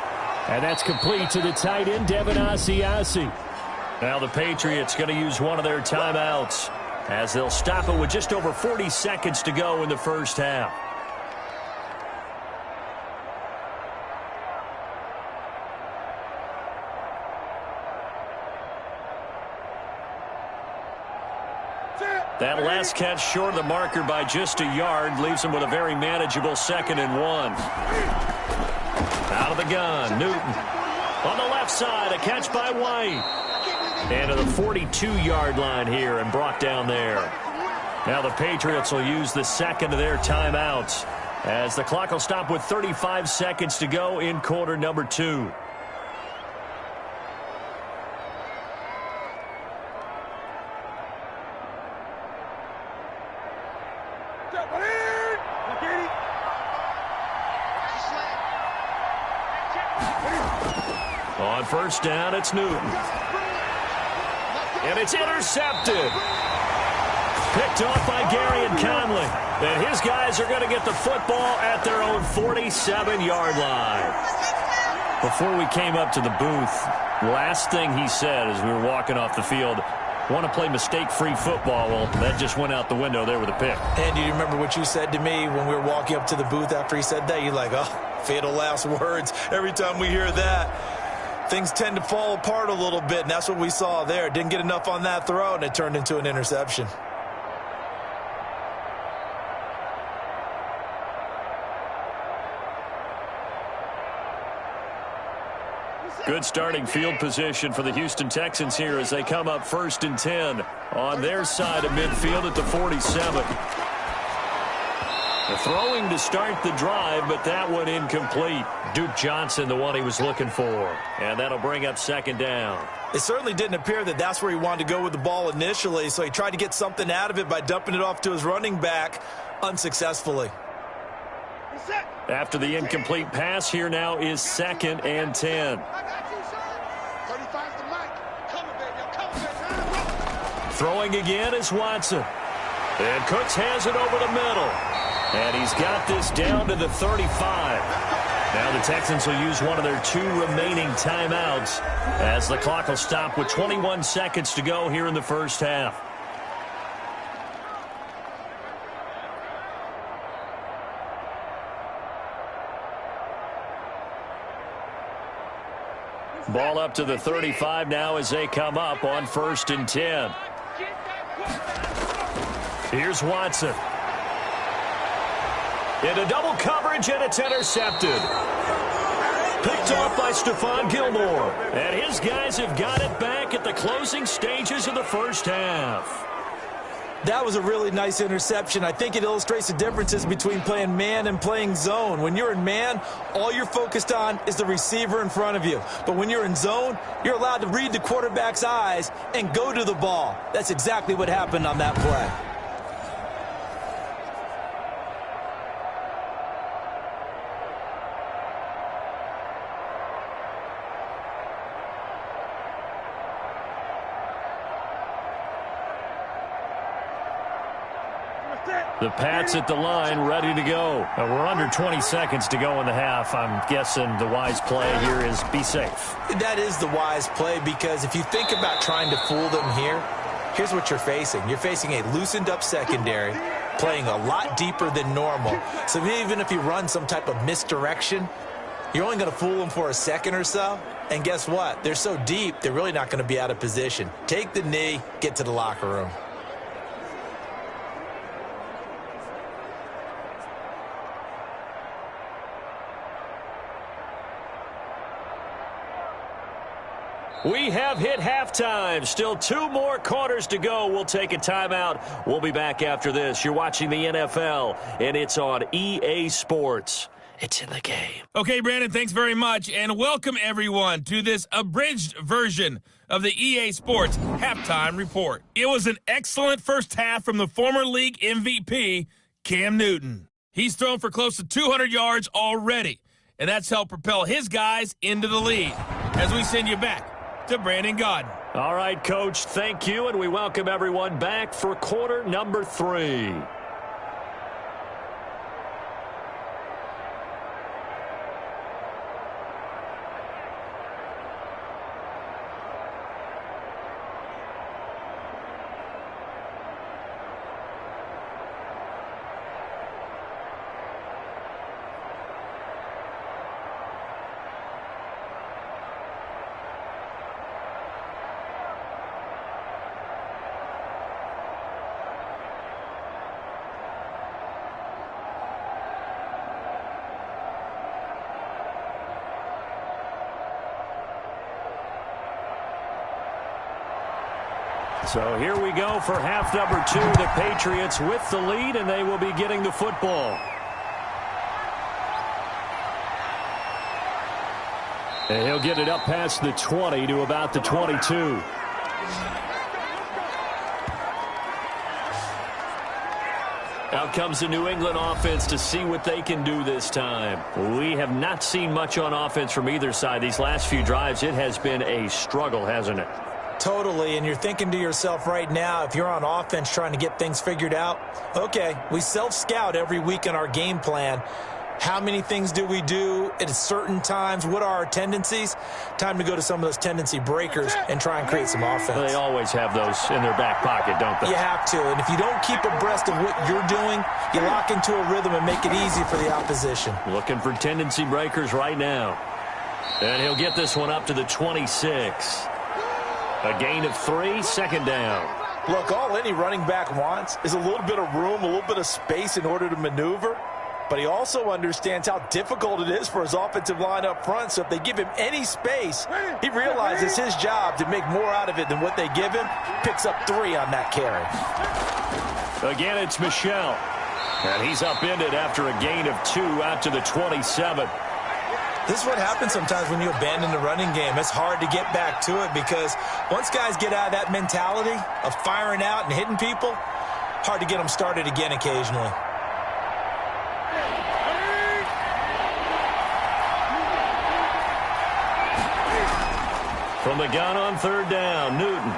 And that's complete to the tight end, Devin Asiasi. Now the Patriots going to use one of their timeouts, as they'll stop it with just over 40 seconds to go in the first half. That last catch short of the marker by just a yard leaves him with a very manageable 2nd and 1. Out of the gun, Newton. On the left side, a catch by White. And to the 42-yard line here and brought down there. Now the Patriots will use the second of their timeouts as the clock will stop with 35 seconds to go in quarter number 2. On first down, it's Newton. And it's intercepted. Picked off by Gary and Conley. And his guys are going to get the football at their own 47-yard line. Before we came up to the booth, last thing he said as we were walking off the field, want to play mistake-free football. Well, that just went out the window there with a pick. And do you remember what you said to me when we were walking up to the booth after he said that? You're like, oh, fatal last words. Every time we hear that, things tend to fall apart a little bit, and that's what we saw there. Didn't get enough on that throw, and it turned into an interception. Good starting field position for the Houston Texans here as they come up 1st and 10 on their side of midfield at the 47. The throwing to start the drive, but that one incomplete. Duke Johnson, the one he was looking for. And that'll bring up 2nd down. It certainly didn't appear that that's where he wanted to go with the ball initially, so he tried to get something out of it by dumping it off to his running back unsuccessfully. After the incomplete pass, here now is 2nd and 10. Throwing again is Watson. And Cooks has it over the middle. And he's got this down to the 35. Now the Texans will use one of their 2 remaining timeouts as the clock will stop with 21 seconds to go here in the first half. Ball up to the 35 now as they come up on 1st and 10. Here's Watson. Into double coverage, and it's intercepted. Picked off by Stephon Gilmore. And his guys have got it back at the closing stages of the first half. That was a really nice interception. I think it illustrates the differences between playing man and playing zone. When you're in man, all you're focused on is the receiver in front of you. But when you're in zone, you're allowed to read the quarterback's eyes and go to the ball. That's exactly what happened on that play. The Pats at the line, ready to go. We're under 20 seconds to go in the half. I'm guessing the wise play here is be safe. That is the wise play, because if you think about trying to fool them here, here's what you're facing. You're facing a loosened up secondary, playing a lot deeper than normal. So even if you run some type of misdirection, you're only going to fool them for a second or so. And guess what? They're so deep, they're really not going to be out of position. Take the knee, get to the locker room. We have hit halftime. Still 2 more quarters to go. We'll take a timeout. We'll be back after this. You're watching the NFL, and it's on EA Sports. It's in the game. Okay, Brandon, thanks very much, and welcome everyone to this abridged version of the EA Sports Halftime Report. It was an excellent first half from the former league MVP, Cam Newton. He's thrown for close to 200 yards already, and that's helped propel his guys into the lead. As we send you back to Brandon Gaudin. All right, Coach, thank you, and we welcome everyone back for quarter number 3. So here we go for half number 2. The Patriots with the lead, and they will be getting the football. And he'll get it up past the 20 to about the 22. Out comes the New England offense to see what they can do this time. We have not seen much on offense from either side. These last few drives, it has been a struggle, hasn't it? Totally, and you're thinking to yourself right now, if you're on offense trying to get things figured out, okay, we self-scout every week in our game plan. How many things do we do at certain times? What are our tendencies? Time to go to some of those tendency breakers and try and create some offense. They always have those in their back pocket, don't they? You have to, and if you don't keep abreast of what you're doing, you lock into a rhythm and make it easy for the opposition. Looking for tendency breakers right now. And he'll get this one up to the 26. A gain of 3, second down. Look, all any running back wants is a little bit of room, a little bit of space in order to maneuver. But he also understands how difficult it is for his offensive line up front. So if they give him any space, he realizes his job to make more out of it than what they give him. Picks up 3 on that carry. Again, it's Michel. And he's upended after a gain of 2 out to the 27. This is what happens sometimes when you abandon the running game. It's hard to get back to it because once guys get out of that mentality of firing out and hitting people, hard to get them started again occasionally. From the gun on third down, Newton.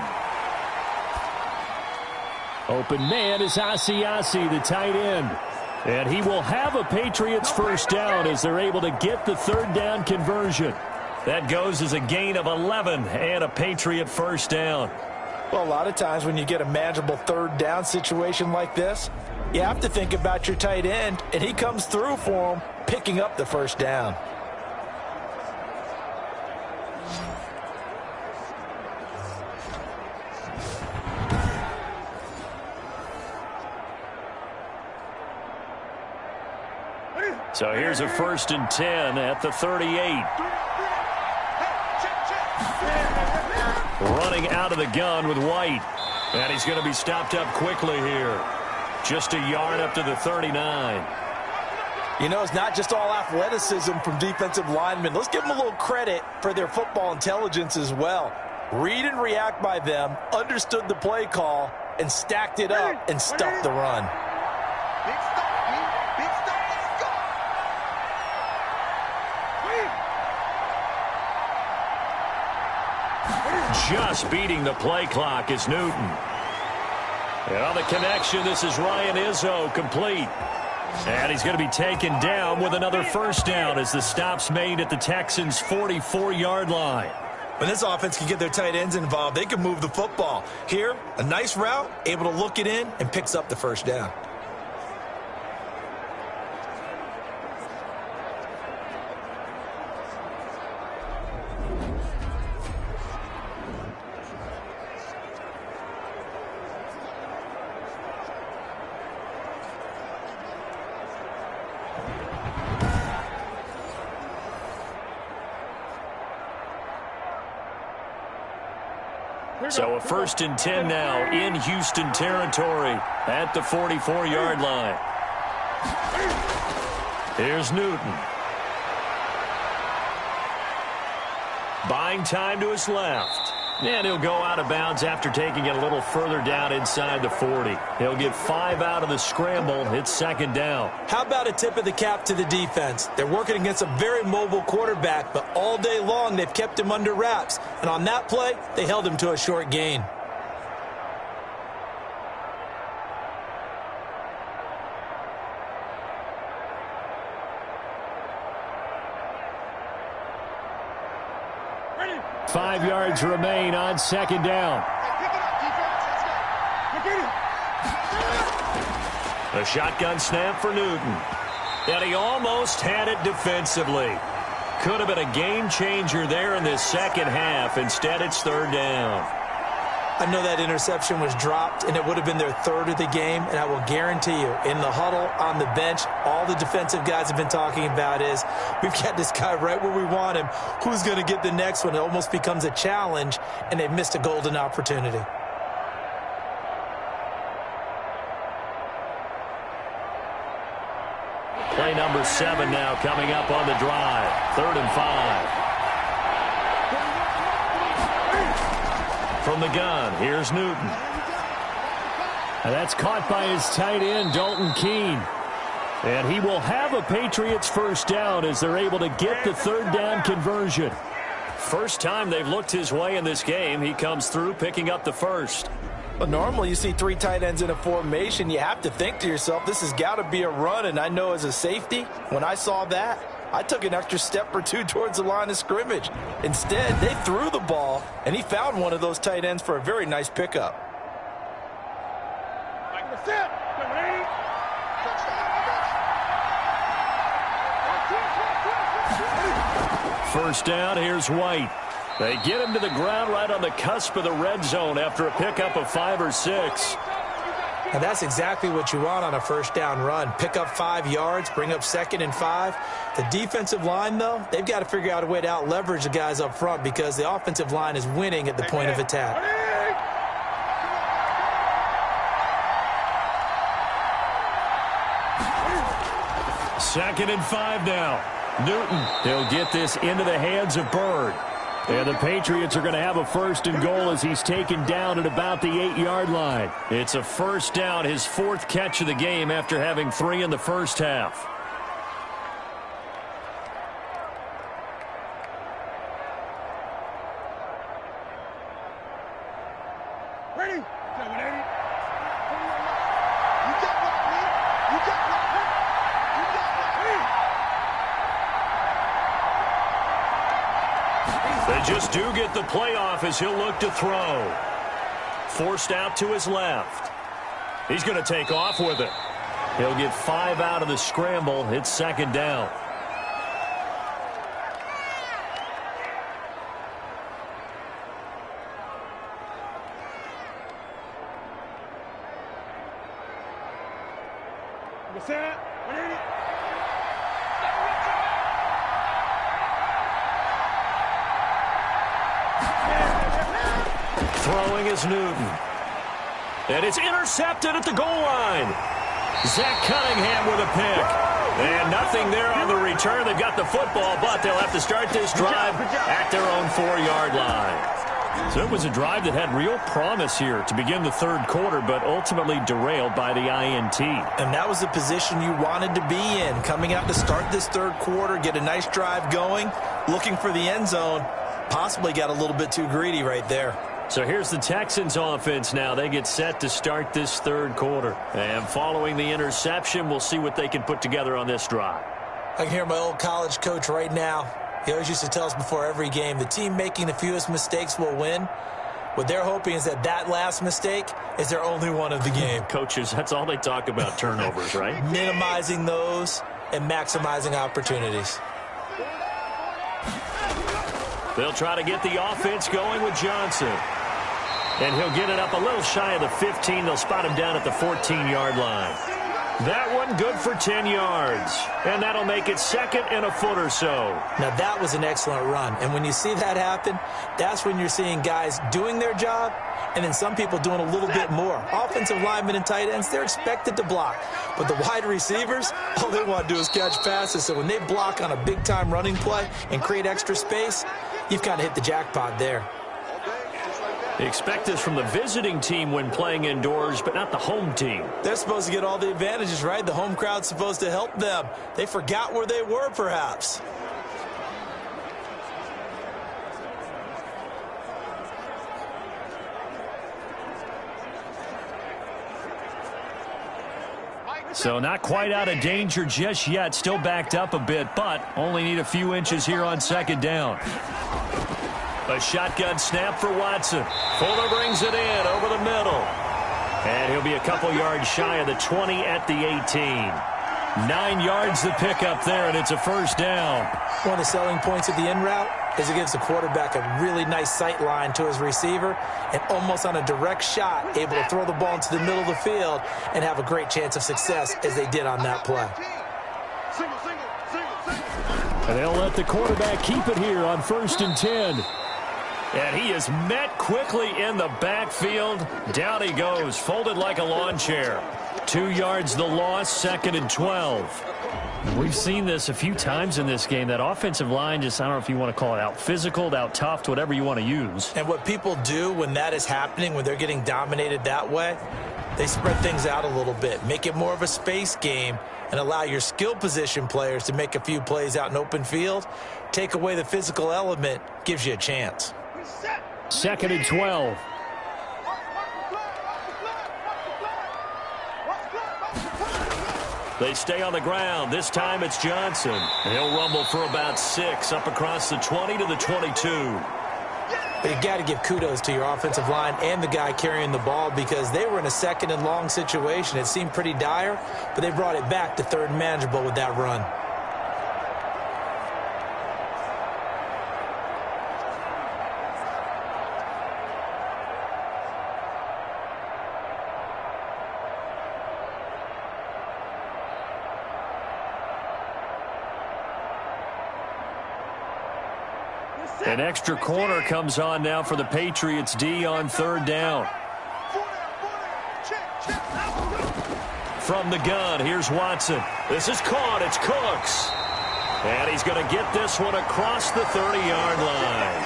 Open man is Asiasi, the tight end. And he will have a Patriots first down as they're able to get the third down conversion. That goes as a gain of 11 and a Patriot first down. Well, a lot of times when you get a manageable third down situation like this, you have to think about your tight end, and he comes through for him, picking up the first down. So here's a 1st and 10 at the 38. Running out of the gun with White. And he's going to be stopped up quickly here. Just a yard up to the 39. You know, it's not just all athleticism from defensive linemen. Let's give them a little credit for their football intelligence as well. Read and react by them, understood the play call, and stacked it up and stuffed the run. Just beating the play clock is Newton. And on the connection, this is Ryan Izzo, complete. And he's going to be taken down with another first down as the stop's made at the Texans' 44-yard line. When this offense can get their tight ends involved, they can move the football. Here, a nice route, able to look it in, and picks up the first down. So a 1st and 10 now in Houston territory at the 44-yard line. Here's Newton. Buying time to his left. And he'll go out of bounds after taking it a little further down inside the 40. He'll get 5 out of the scramble. It's second down. How about a tip of the cap to the defense? They're working against a very mobile quarterback, but all day long they've kept him under wraps. And on that play, they held him to a short gain. Ready. 5 yards remain on second down. A shotgun snap for Newton. And he almost had it defensively. Could have been a game changer there in this second half. Instead, it's third down. I know that interception was dropped, and it would have been their third of the game, and I will guarantee you, in the huddle, on the bench, all the defensive guys have been talking about is, we've got this guy right where we want him. Who's going to get the next one? It almost becomes a challenge, and they've missed a golden opportunity. Play number 7 now coming up on the drive. 3rd and 5. From the gun, here's Newton. And that's caught by his tight end, Dalton Keene. And he will have a Patriots first down as they're able to get the third down conversion. First time they've looked his way in this game. He comes through picking up the first. But normally you see 3 tight ends in a formation. You have to think to yourself, this has got to be a run. And I know as a safety, when I saw that, I took an extra step or 2 towards the line of scrimmage. Instead, they threw the ball, and he found one of those tight ends for a very nice pickup. First down, here's White. They get him to the ground right on the cusp of the red zone after a pickup of 5 or 6. And that's exactly what you want on a first down run. Pick up 5 yards, bring up 2nd and 5. The defensive line, though, they've got to figure out a way to out-leverage the guys up front because the offensive line is winning at the point of attack. 2nd and 5 now. Newton, he'll get this into the hands of Bird. And the Patriots are going to have a 1st and goal as he's taken down at about the 8-yard line. It's a first down, his 4th catch of the game after having 3 in the first half. Ready? They just do get the playoff as he'll look to throw. Forced out to his left. He's going to take off with it. He'll get 5 out of the scramble. It's 2nd down. Throwing is Newton. And it's intercepted at the goal line. Zach Cunningham with a pick. And nothing there on the return. They've got the football, but they'll have to start this drive at their own 4-yard line. So it was a drive that had real promise here to begin the 3rd quarter, but ultimately derailed by the INT. And that was the position you wanted to be in. Coming out to start this 3rd quarter, get a nice drive going, looking for the end zone. Possibly got a little bit too greedy right there. So here's the Texans offense now. They get set to start this 3rd quarter. And following the interception, we'll see what they can put together on this drive. I can hear my old college coach right now. He always used to tell us before every game, the team making the fewest mistakes will win. What they're hoping is that last mistake is their only one of the game. Coaches, that's all they talk about, turnovers, right? Minimizing those and maximizing opportunities. They'll try to get the offense going with Johnson. And he'll get it up a little shy of the 15. They'll spot him down at the 14-yard line. That one good for 10 yards. And that'll make it 2nd and a foot or so. Now, that was an excellent run. And when you see that happen, that's when you're seeing guys doing their job and then some people doing a little bit more. Offensive linemen and tight ends, they're expected to block. But the wide receivers, all they want to do is catch passes. So when they block on a big-time running play and create extra space, you've kind of hit the jackpot there. Expect this from the visiting team when playing indoors, but not the home team. They're supposed to get all the advantages, right? The home crowd's supposed to help them. They forgot where they were, perhaps. So not quite out of danger just yet. Still backed up a bit, but only need a few inches here on 2nd down. A shotgun snap for Watson. Fuller brings it in over the middle. And he'll be a couple yards shy of the 20 at the 18. 9 yards the pickup there, and it's a 1st down. One of the selling points of the in route is it gives the quarterback a really nice sight line to his receiver and almost on a direct shot able to throw the ball into the middle of the field and have a great chance of success as they did on that play. And they'll let the quarterback keep it here on 1st and 10. And he is met quickly in the backfield. Down he goes, folded like a lawn chair. 2 yards the loss, 2nd and 12. We've seen this a few times in this game. That offensive line just, I don't know if you want to call it out physical, out tough, whatever you want to use. And what people do when that is happening, when they're getting dominated that way, They spread things out a little bit, make it more of a space game, and allow your skill position players to make a few plays out in open field. Take away the physical element, gives you a chance. 2nd and 12. They stay on the ground. This time it's Johnson. He'll rumble for about 6 up across the 20 to the 22. But you got to give kudos to your offensive line and the guy carrying the ball because they were in a 2nd and long situation. It seemed pretty dire, but they brought it back to 3rd and manageable with that run. An extra corner comes on now for the Patriots D on 3rd down. From the gun, here's Watson. This is caught. It's Cooks. And he's going to get this one across the 30-yard line.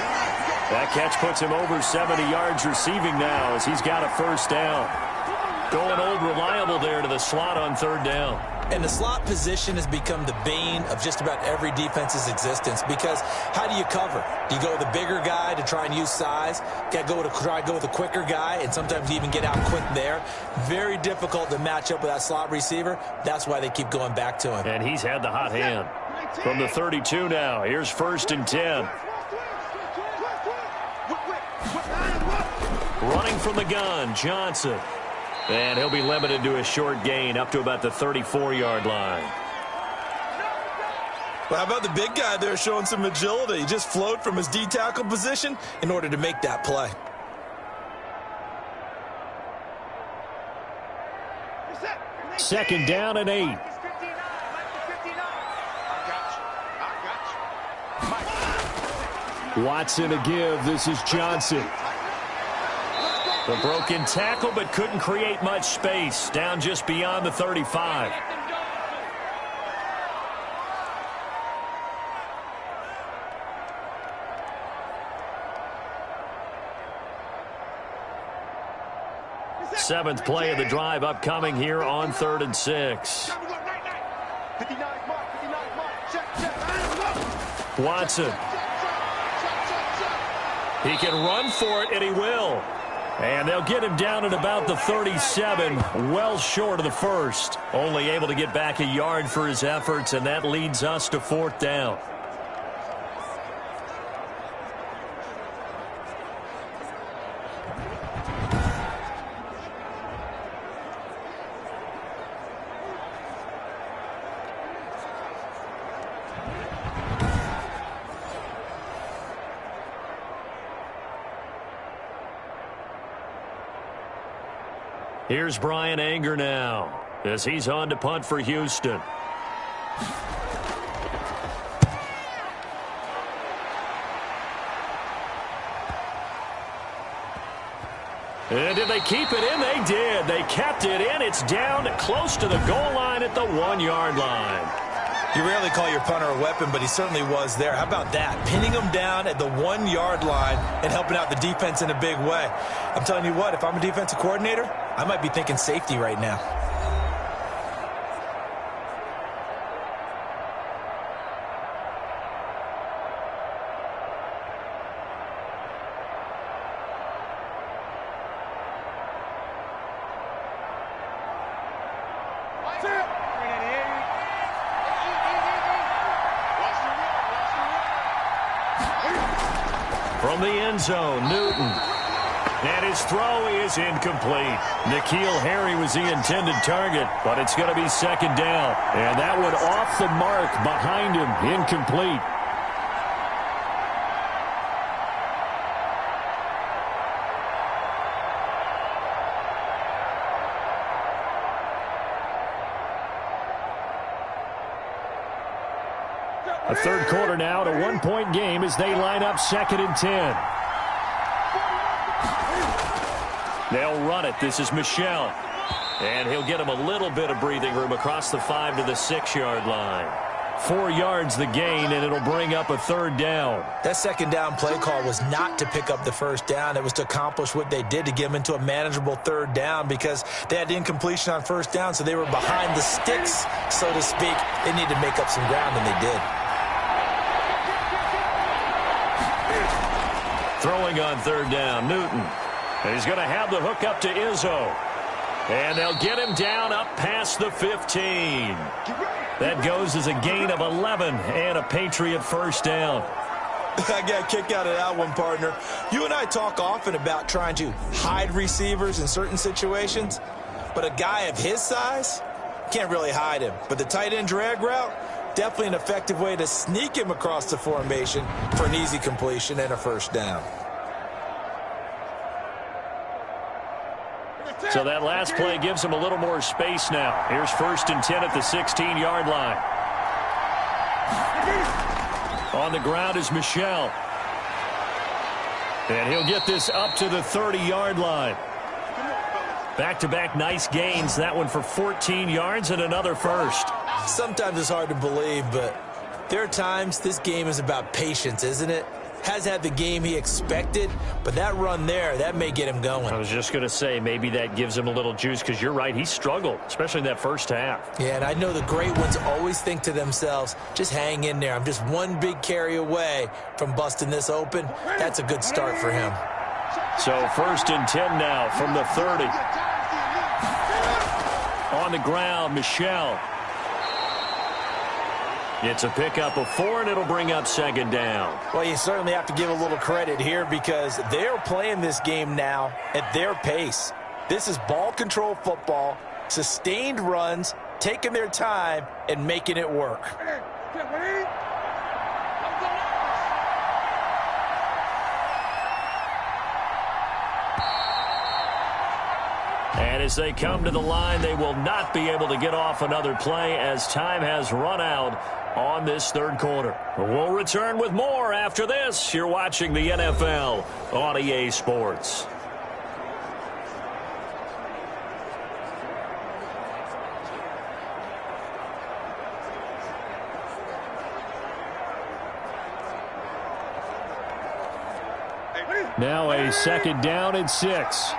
That catch puts him over 70 yards receiving now as he's got a 1st down. Going old reliable there to the slot on 3rd down. And the slot position has become the bane of just about every defense's existence because how do you cover? Do you go with a bigger guy to try and use size? Got to try to go with a quicker guy and sometimes even get out quick there. Very difficult to match up with that slot receiver. That's why they keep going back to him. And he's had the hot hand. From the 32 now, here's 1st and 10. Running from the gun, Johnson. And he'll be limited to a short gain up to about the 34-yard line. Well, how about the big guy there showing some agility? He just flowed from his D-tackle position in order to make that play. Second down and 8. Watson a give. This is Johnson. The broken tackle, but couldn't create much space. Down just beyond the 35. Seventh play of the drive upcoming here on 3rd and 6. Watson. He can run for it, and he will. And they'll get him down at about the 37, well short of the 1st. Only able to get back a yard for his efforts, and that leads us to 4th down. Here's Brian Anger now as he's on to punt for Houston. And did they keep it in? They did. They kept it in. It's down close to the goal line at the 1-yard line. You rarely call your punter a weapon, but he certainly was there. How about that? Pinning him down at the 1-yard line and helping out the defense in a big way. I'm telling you what, if I'm a defensive coordinator, I might be thinking safety right now. From the end zone, Newton. And his throw is incomplete. N'Keal Harry was the intended target, but it's going to be 2nd down. And that one off the mark behind him, incomplete. A 3rd quarter now at a 1-point game as they line up 2nd and 10. They'll run it. This is Michel. And he'll get him a little bit of breathing room across the 5 to the 6-yard line. 4 yards the gain, and it'll bring up a third down. That second down play call was not to pick up the first down. It was to accomplish what they did, to get them into a manageable third down, because they had incompletion on first down, so they were behind the sticks, so to speak. They needed to make up some ground, and they did. Throwing on third down, Newton. And he's going to have the hook up to Izzo. And they'll get him down up past the 15. That goes as a gain of 11 and a Patriot first down. I got a kick out of that one, partner. You and I talk often about trying to hide receivers in certain situations, but a guy of his size, can't really hide him. But the tight end drag route, definitely an effective way to sneak him across the formation for an easy completion and a first down. So that last play gives him a little more space now. Here's 1st and 10 at the 16-yard line. On the ground is Michel. And he'll get this up to the 30-yard line. Back-to-back nice gains. That one for 14 yards and another first. Sometimes it's hard to believe, but there are times this game is about patience, isn't it? Has had the game he expected, but that run there, that may get him going. I was just going to say, maybe that gives him a little juice, because you're right, he struggled, especially in that first half. Yeah, and I know the great ones always think to themselves, just hang in there. I'm just one big carry away from busting this open. That's a good start for him. So 1st and 10 now from the 30. On the ground, Michel. It's a pickup of 4, and it'll bring up 2nd down. Well, you certainly have to give a little credit here, because they're playing this game now at their pace. This is ball control football, sustained runs, taking their time, and making it work. And as they come to the line, they will not be able to get off another play, as time has run out on this third quarter. We'll return with more after this. You're watching the NFL on EA Sports. Now a 2nd down and 6.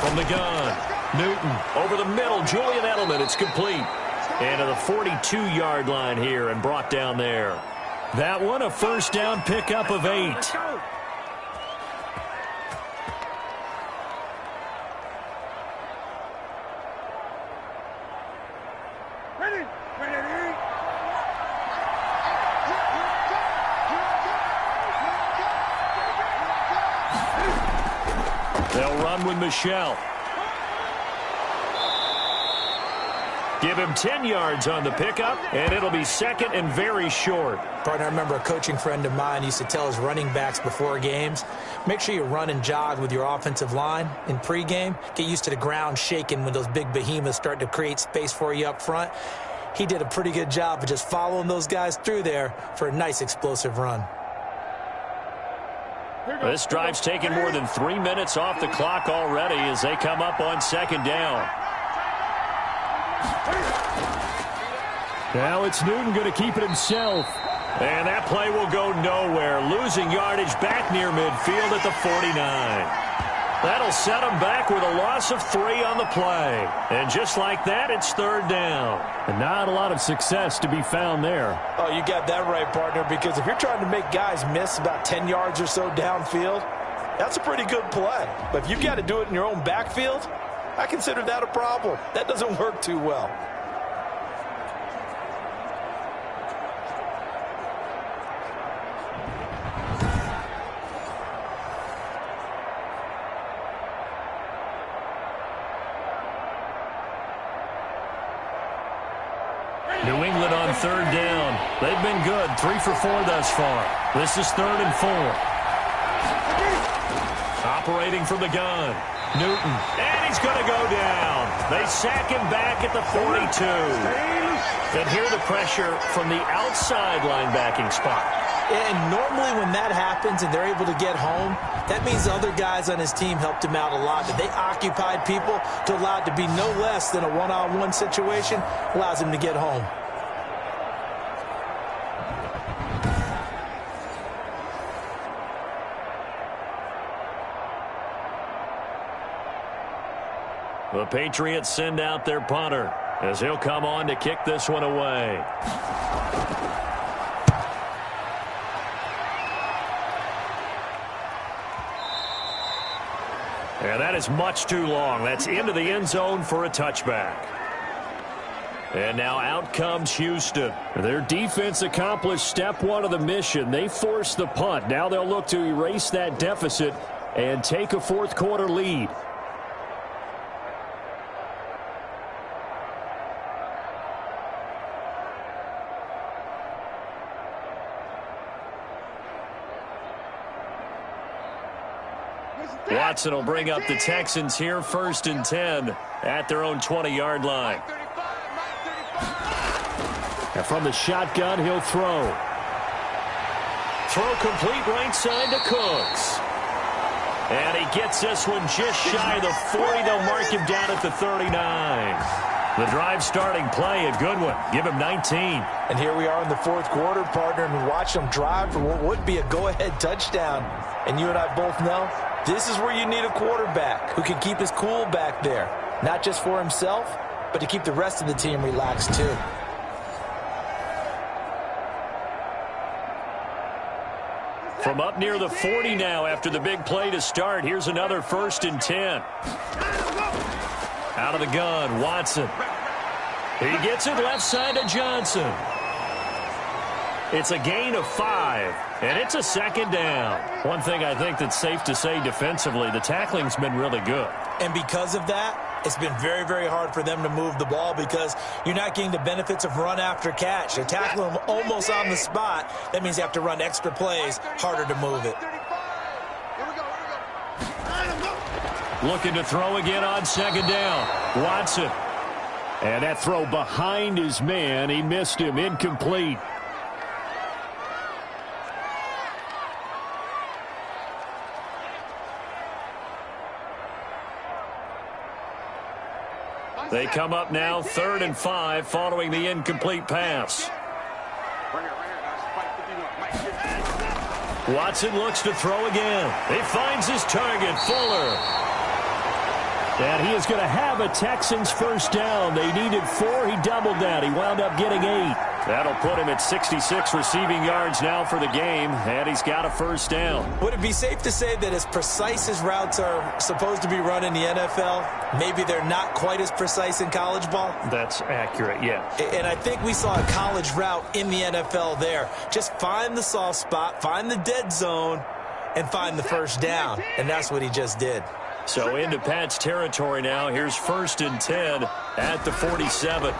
From the gun, Newton over the middle, Julian Edelman. It's complete. And to the 42-yard line here and brought down there. That one a first down pickup of 8. They'll run with Michel. Give him 10 yards on the pickup, and it'll be 2nd and very short. Partner, I remember a coaching friend of mine used to tell his running backs before games, make sure you run and jog with your offensive line in pregame. Get used to the ground shaking when those big behemoths start to create space for you up front. He did a pretty good job of just following those guys through there for a nice explosive run. This drive's taken more than 3 minutes off the clock already as they come up on 2nd down. Now it's Newton going to keep it himself. And that play will go nowhere. Losing yardage back near midfield at the 49. That'll set him back with a loss of 3 on the play. And just like that, it's 3rd down. And not a lot of success to be found there. Oh, you got that right, partner, because if you're trying to make guys miss about 10 yards or so downfield, that's a pretty good play. But if you've got to do it in your own backfield, I consider that a problem. That doesn't work too well. New England on 3rd down. They've been good. 3 for 4 thus far. This is 3rd and 4. Operating from the gun. Newton. And he's going to go down. They sack him back at the 42. And hear the pressure from the outside linebacking spot. And normally when that happens and they're able to get home, that means other guys on his team helped him out a lot. That they occupied people to allow it to be no less than a one-on-one situation, allows him to get home. The Patriots send out their punter as he'll come on to kick this one away. And that is much too long. That's into the end zone for a touchback. And now out comes Houston. Their defense accomplished step one of the mission. They forced the punt. Now they'll look to erase that deficit and take a fourth quarter lead. Watson will bring up the Texans here, 1st and 10 at their own 20-yard line. And from the shotgun, he'll throw. Throw complete right side to Cooks. And he gets this one just shy of the 40. They'll mark him down at the 39. The drive starting play, a good one. Give him 19. And here we are in the fourth quarter, partner, and we watch them drive for what would be a go-ahead touchdown. And you and I both know this is where you need a quarterback who can keep his cool back there. Not just for himself, but to keep the rest of the team relaxed too. From up near the 40 now after the big play to start. Here's another 1st and 10. Out of the gun, Watson. He gets it left side to Johnson. It's a gain of 5, and it's a 2nd down. One thing I think that's safe to say defensively, the tackling's been really good. And because of that, it's been very, very hard for them to move the ball because you're not getting the benefits of run after catch. They're tackling them almost on the spot. That means you have to run extra plays, harder to move it. Looking to throw again on 2nd down. Watson. And that throw behind his man. He missed him. Incomplete. They come up now 3rd and 5 following the incomplete pass. Watson looks to throw again. He finds his target, Fuller. And he is going to have a Texans 1st down. They needed 4. He doubled that. He wound up getting 8. That'll put him at 66 receiving yards now for the game, and he's got a 1st down. Would it be safe to say that as precise as routes are supposed to be run in the NFL, maybe they're not quite as precise in college ball? That's accurate, yeah. And I think we saw a college route in the NFL there. Just find the soft spot, find the dead zone, and find the 1st down. And that's what he just did. So into Pat's territory now. Here's 1st and 10 at the 47.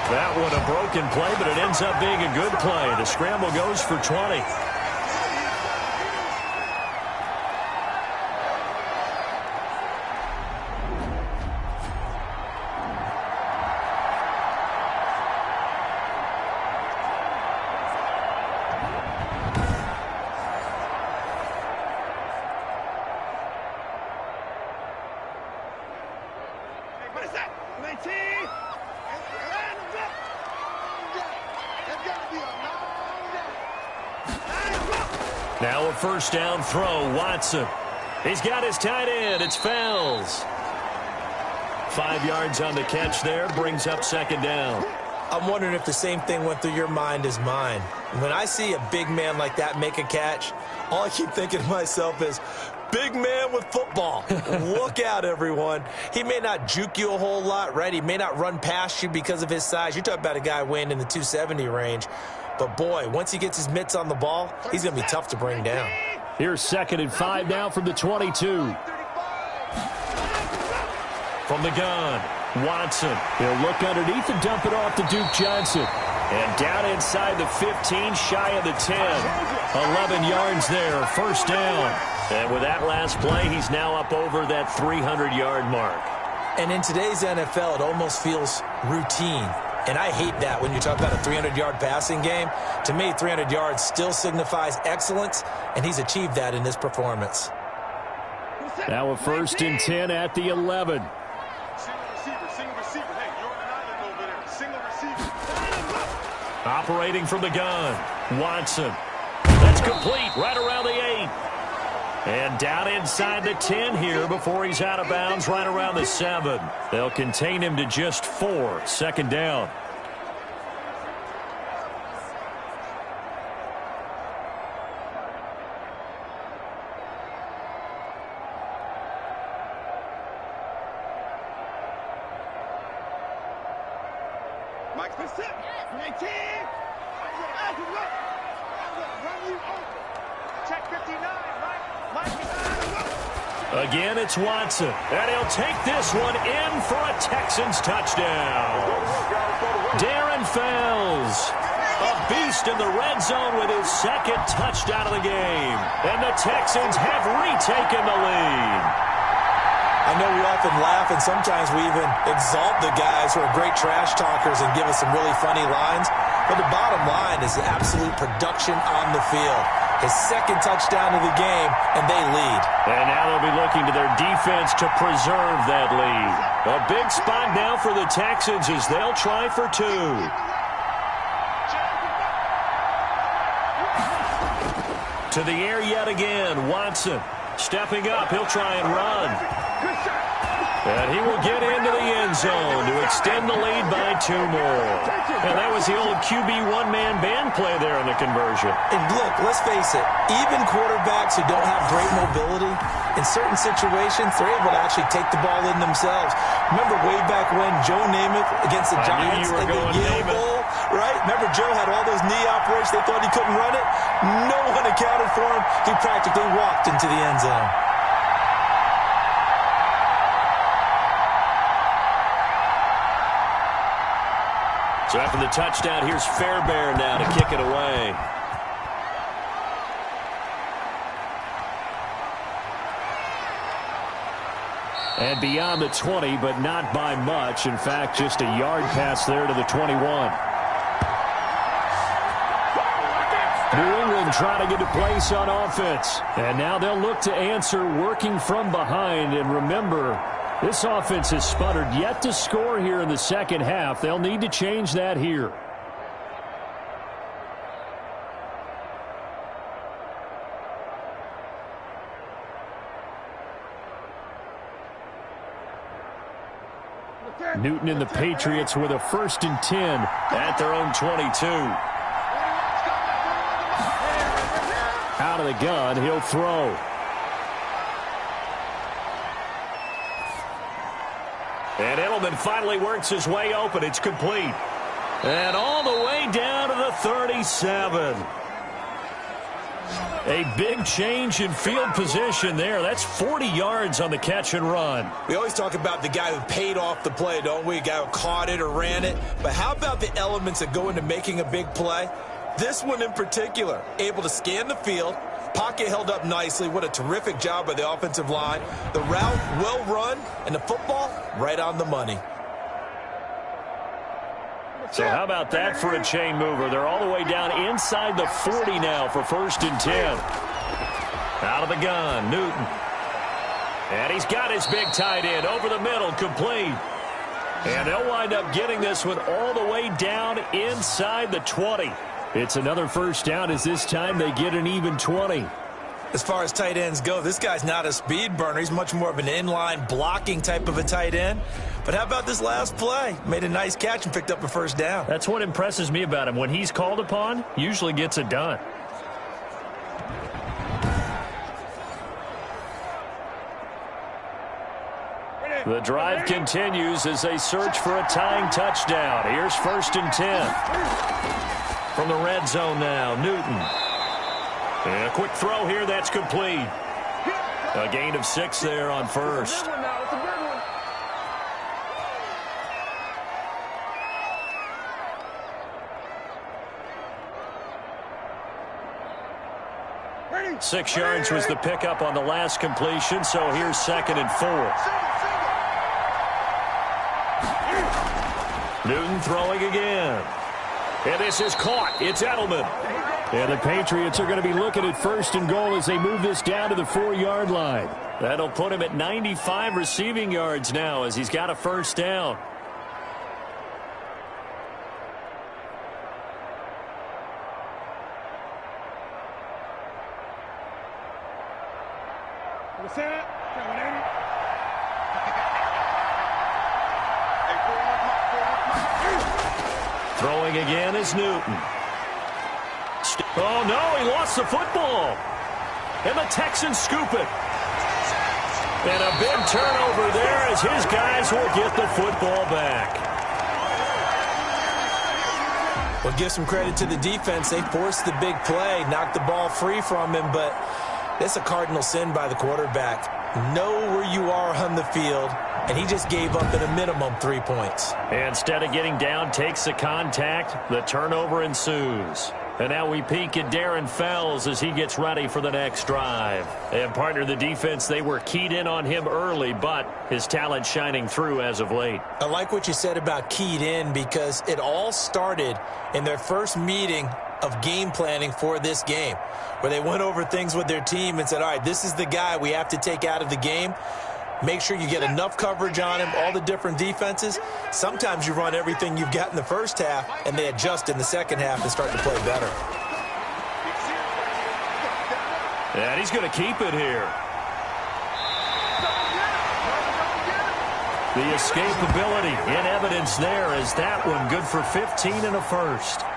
That one a broken play, but it ends up being a good play. The scramble goes for 20. What is that? 19. Now a 1st down throw, Watson. He's got his tight end. It's Fells. 5 yards on the catch there, brings up 2nd down. I'm wondering if the same thing went through your mind as mine. When I see a big man like that make a catch, all I keep thinking to myself is, big man with football. Look out, everyone. He may not juke you a whole lot, right? He may not run past you because of his size. You're talking about a guy weighing in the 270 range. But, boy, once he gets his mitts on the ball, he's going to be tough to bring down. Here's 2nd and 5 now from the 22. From the gun, Watson. He'll look underneath and dump it off to Duke Johnson. And down inside the 15, shy of the 10. 11 yards there, 1st down. And with that last play, he's now up over that 300-yard mark. And in today's NFL, it almost feels routine. And I hate that when you talk about a 300-yard passing game. To me, 300 yards still signifies excellence, and he's achieved that in this performance. Now a 1st and 10 at the 11. Single receiver. Hey, you're on an island over there. Single receiver. Operating from the gun, Watson. That's complete right around the 8. And down inside the 10 here before he's out of bounds right around the 7. They'll contain him to just 4. 2nd down. Mike, that's it. 19. Run you over. Check 59, Mike. Again, it's Watson. And he'll take this one in for a Texans touchdown. Darren Fells, a beast in the red zone with his 2nd touchdown of the game. And the Texans have retaken the lead. I know we often laugh, and sometimes we even exalt the guys who are great trash talkers and give us some really funny lines. But the bottom line is absolute production on the field. His 2nd touchdown of the game, and they lead. And now they'll be looking to their defense to preserve that lead. A big spot now for the Texans as they'll try for 2. To the air yet again, Watson. Stepping up, he'll try and run. And he will get into the end zone to extend the lead by 2 more. And that was the old QB one-man band play there in the conversion. And look, let's face it, even quarterbacks who don't have great mobility, in certain situations, they're able to actually take the ball in themselves. Remember way back when Joe Namath against the Giants at the Yale Bowl, right? Remember Joe had all those knee operations. They thought he couldn't run it. No one accounted for him. He practically walked into the end zone. So after the touchdown, here's Fairbairn now to kick it away. And beyond the 20, but not by much. In fact, just a yard pass there to the 21. New England trying to get a place on offense. And now they'll look to answer working from behind. And remember, this offense has sputtered yet to score here in the 2nd half. They'll need to change that here. Newton and the Patriots with a 1st and 10 at their own 22. Out of the gun, he'll throw. And Edelman finally works his way open. It's complete. And all the way down to the 37. A big change in field position there. That's 40 yards on the catch and run. We always talk about the guy who paid off the play, don't we? A guy who caught it or ran it. But how about the elements that go into making a big play? This one in particular, able to scan the field, pocket held up nicely. What a terrific job by the offensive line. The route well run, and the football right on the money. So how about that for a chain mover? They're all the way down inside the 40 now for 1st and 10. Out of the gun, Newton. And he's got his big tight end over the middle, complete. And they'll wind up getting this one all the way down inside the 20. It's another 1st down as this time they get an even 20. As far as tight ends go, this guy's not a speed burner. He's much more of an inline blocking type of a tight end. But how about this last play? Made a nice catch and picked up a 1st down. That's what impresses me about him. When he's called upon, usually gets it done. The drive continues as they search for a tying touchdown. Here's 1st and 10. From the red zone now, Newton. And a quick throw here, that's complete. A gain of 6 there on 1st. Ready? 6 yards was the pickup on the last completion, so here's 2nd and 4. Newton throwing again. And this is caught. It's Edelman. And the Patriots are going to be looking at 1st and goal as they move this down to the 4-yard line. That'll put him at 95 receiving yards now as he's got a 1st down. Throwing again is Newton. Oh, no, he lost the football. And the Texans scoop it. And a big turnover there as his guys will get the football back. Well, give some credit to the defense. They forced the big play, knocked the ball free from him, but it's a cardinal sin by the quarterback. Know where you are on the field, and he just gave up at a minimum 3 points. Instead of getting down, takes the contact. The turnover ensues. And now we peek at Darren Fells as he gets ready for the next drive. And partner, the defense, they were keyed in on him early, but his talent shining through as of late. I like what you said about keyed in because it all started in their first meeting of game planning for this game, where they went over things with their team and said, all right, this is the guy we have to take out of the game. Make sure you get enough coverage on him, all the different defenses. Sometimes you run everything you've got in the first half, and they adjust in the second half and start to play better. And he's going to keep it here. The escapability in evidence there as that one good for 15 and a 1st.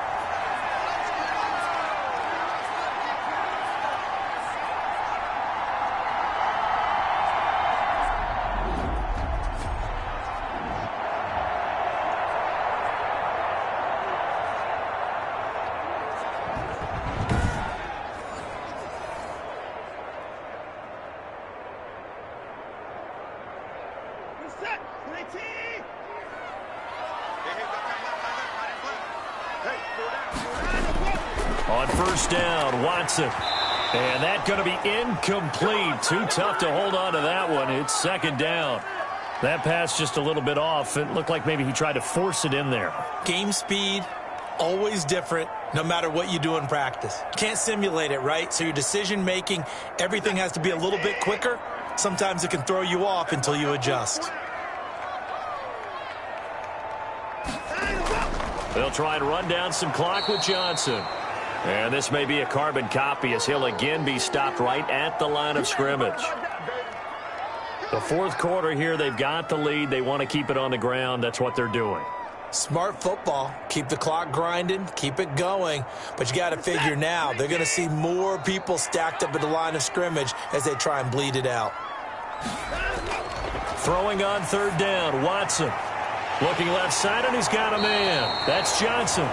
On 1st down, Watson. And that's going to be incomplete. Too tough to hold on to that one. It's 2nd down. That pass just a little bit off. It looked like maybe he tried to force it in there. Game speed, always different, no matter what you do in practice. Can't simulate it, right? So your decision-making, everything has to be a little bit quicker. Sometimes it can throw you off until you adjust. They'll try and run down some clock with Johnson. And this may be a carbon copy as he'll again be stopped right at the line of scrimmage. The 4th quarter here, they've got the lead. They want to keep it on the ground. That's what they're doing. Smart football. Keep the clock grinding. Keep it going. But you got to figure now, they're going to see more people stacked up at the line of scrimmage as they try and bleed it out. Throwing on 3rd down, Watson. Looking left side, and he's got a man. That's Johnson.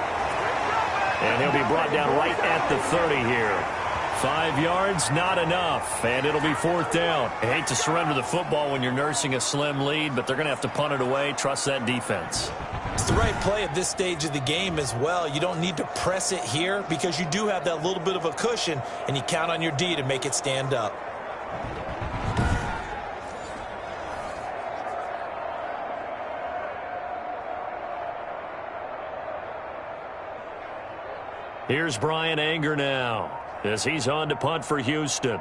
And he'll be brought down right at the 30 here. 5 yards, not enough, and it'll be 4th down. I hate to surrender the football when you're nursing a slim lead, but they're going to have to punt it away. Trust that defense. It's the right play at this stage of the game as well. You don't need to press it here because you do have that little bit of a cushion, and you count on your D to make it stand up. Here's Brian Anger now as he's on to punt for Houston.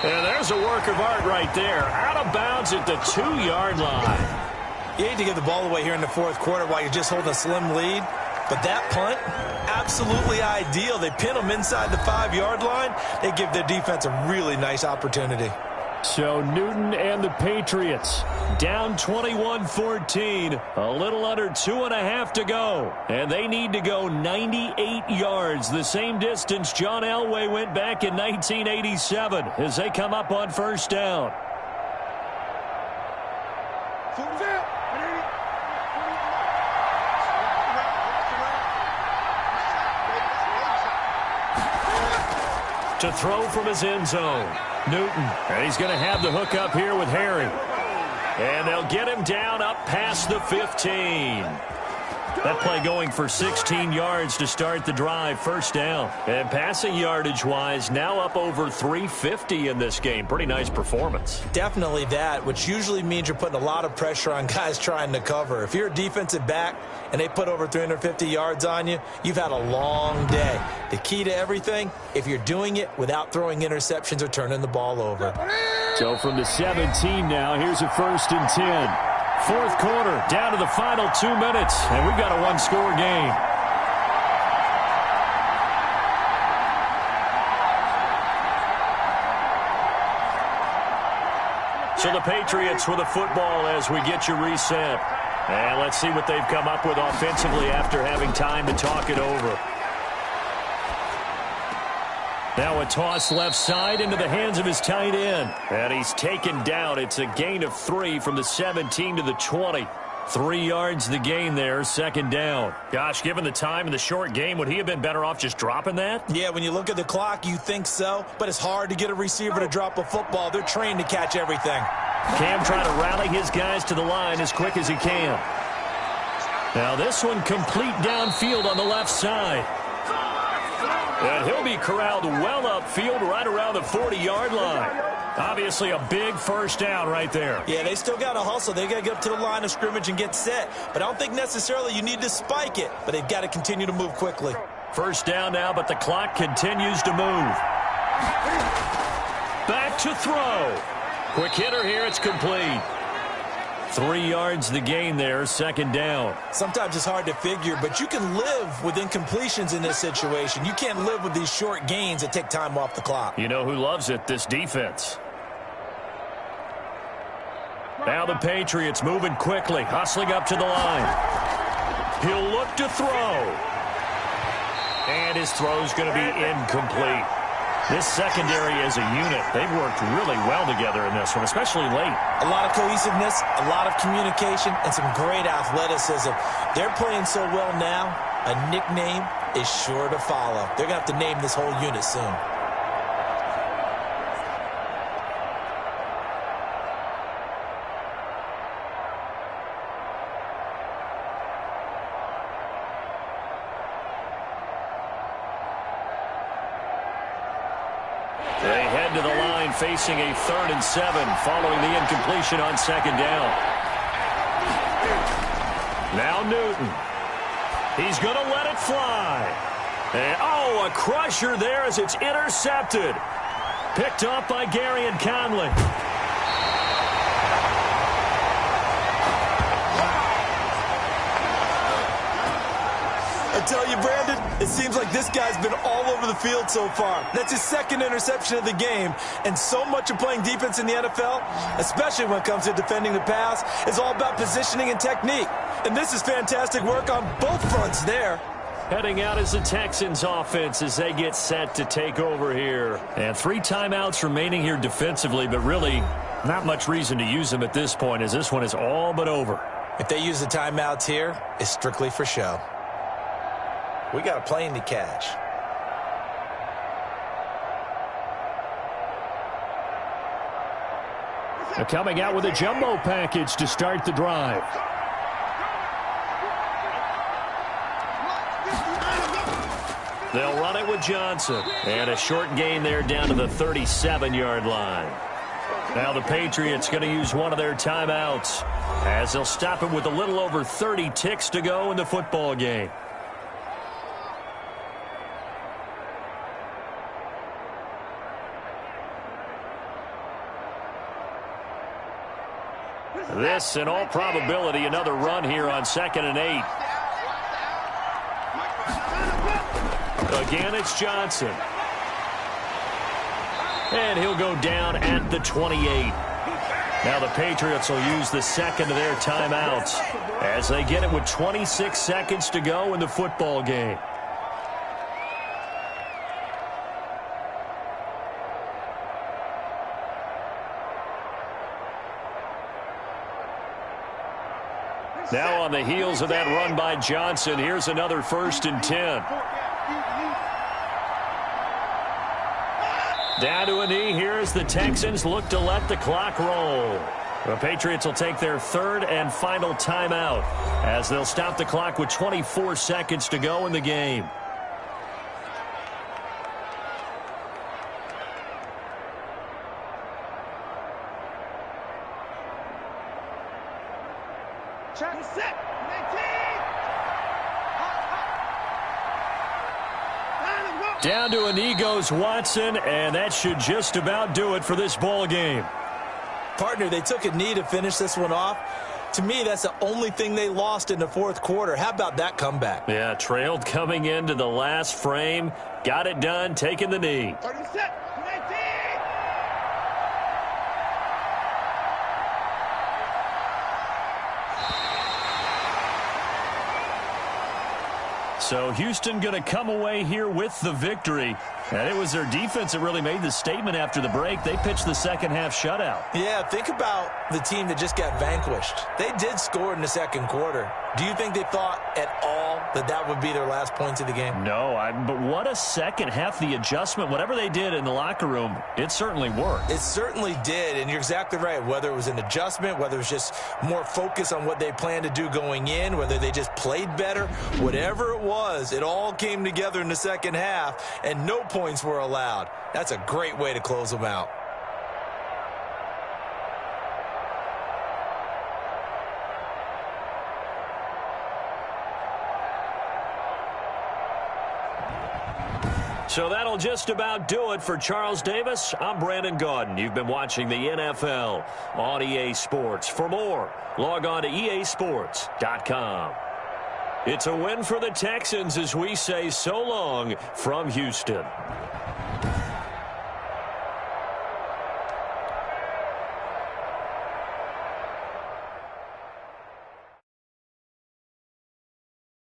And there's a work of art right there. Out of bounds at the 2-yard line. You hate to give the ball away here in the 4th quarter while you're just holding a slim lead. But that punt, absolutely ideal. They pin them inside the 5-yard line. They give their defense a really nice opportunity. So Newton and the Patriots down 21-14, a little under 2.5 to go. And they need to go 98 yards, the same distance John Elway went back in 1987 as they come up on 1st down. To throw from his end zone. Newton, and he's going to have the hook up here with Harry. And they'll get him down up past the 15. That play going for 16 yards to start the drive, first down. And passing yardage-wise, now up over 350 in this game. Pretty nice performance. Definitely that, which usually means you're putting a lot of pressure on guys trying to cover. If you're a defensive back and they put over 350 yards on you, you've had a long day. The key to everything, if you're doing it without throwing interceptions or turning the ball over. So from the 17 now, here's a 1st and 10. Fourth quarter, down to the final 2 minutes, and we've got a one-score game. So the Patriots with the football as we get you reset. And let's see what they've come up with offensively after having time to talk it over. Now a toss left side into the hands of his tight end. And he's taken down. It's a gain of 3 from the 17 to the 20. 3 yards the gain there, second down. Gosh, given the time in the short game, would he have been better off just dropping that? Yeah, when you look at the clock, you think so. But it's hard to get a receiver to drop a football. They're trained to catch everything. Cam trying to rally his guys to the line as quick as he can. Now this one complete downfield on the left side. And he'll be corralled well upfield right around the 40-yard line. Obviously a big first down right there. Yeah, they still got to hustle. They got to get up to the line of scrimmage and get set. But I don't think necessarily you need to spike it. But they've got to continue to move quickly. First down now, but the clock continues to move. Back to throw. Quick hitter here, it's complete. 3 yards the gain there, second down. Sometimes it's hard to figure, but you can live with incompletions in this situation. You can't live with these short gains that take time off the clock. You know who loves it? This defense. Now the Patriots moving quickly, hustling up to the line. He'll look to throw. And his throw's going to be incomplete. This secondary as a unit, they've worked really well together in this one, especially late. A lot of cohesiveness, a lot of communication, and some great athleticism. They're playing so well now, a nickname is sure to follow. They're going to have to name this whole unit soon. They head to the line facing a 3rd and 7 following the incompletion on second down. Now Newton. He's going to let it fly. And, oh, a crusher there as it's intercepted. Picked up by Gary and Conley. I tell you, Brandon, it seems like this guy's been all over the field so far. That's his 2nd interception of the game. And so much of playing defense in the NFL, especially when it comes to defending the pass, is all about positioning and technique. And this is fantastic work on both fronts there. Heading out is the Texans offense as they get set to take over here. And 3 timeouts remaining here defensively, but really not much reason to use them at this point as this one is all but over. If they use the timeouts here, it's strictly for show. We got a plane to catch. They're coming out with a jumbo package to start the drive. They'll run it with Johnson. And a short gain there down to the 37-yard line. Now the Patriots going to use one of their timeouts as they'll stop it with a little over 30 ticks to go in the football game. This, in all probability, another run here on 2nd and 8. Again, it's Johnson. And he'll go down at the 28. Now the Patriots will use the 2nd of their timeouts as they get it with 26 seconds to go in the football game. Now on the heels of that run by Johnson, here's another 1st and 10. Down to a knee here as the Texans look to let the clock roll. The Patriots will take their third and final timeout as they'll stop the clock with 24 seconds to go in the game. Check. Set. Down to a knee goes Watson, and that should just about do it for this ball game. Partner, they took a knee to finish this one off. To me, that's the only thing they lost in the fourth quarter. How about that comeback? Yeah, trailed coming into the last frame. Got it done, taking the knee. 30 set. 19. So Houston going to come away here with the victory. And it was their defense that really made the statement after the break. They pitched the second half shutout. Yeah, think about the team that just got vanquished. They did score in the second quarter. Do you think they thought at all that that would be their last points of the game? No, but what a second half. The adjustment, whatever they did in the locker room, it certainly worked. It certainly did, and you're exactly right. Whether it was an adjustment, whether it was just more focus on what they planned to do going in, whether they just played better, whatever it was, it all came together in the second half, and no points were allowed. That's a great way to close them out. So that'll just about do it for Charles Davis. I'm Brandon Gaudin. You've been watching the NFL on EA Sports. For more, log on to easports.com. It's a win for the Texans as we say so long from Houston.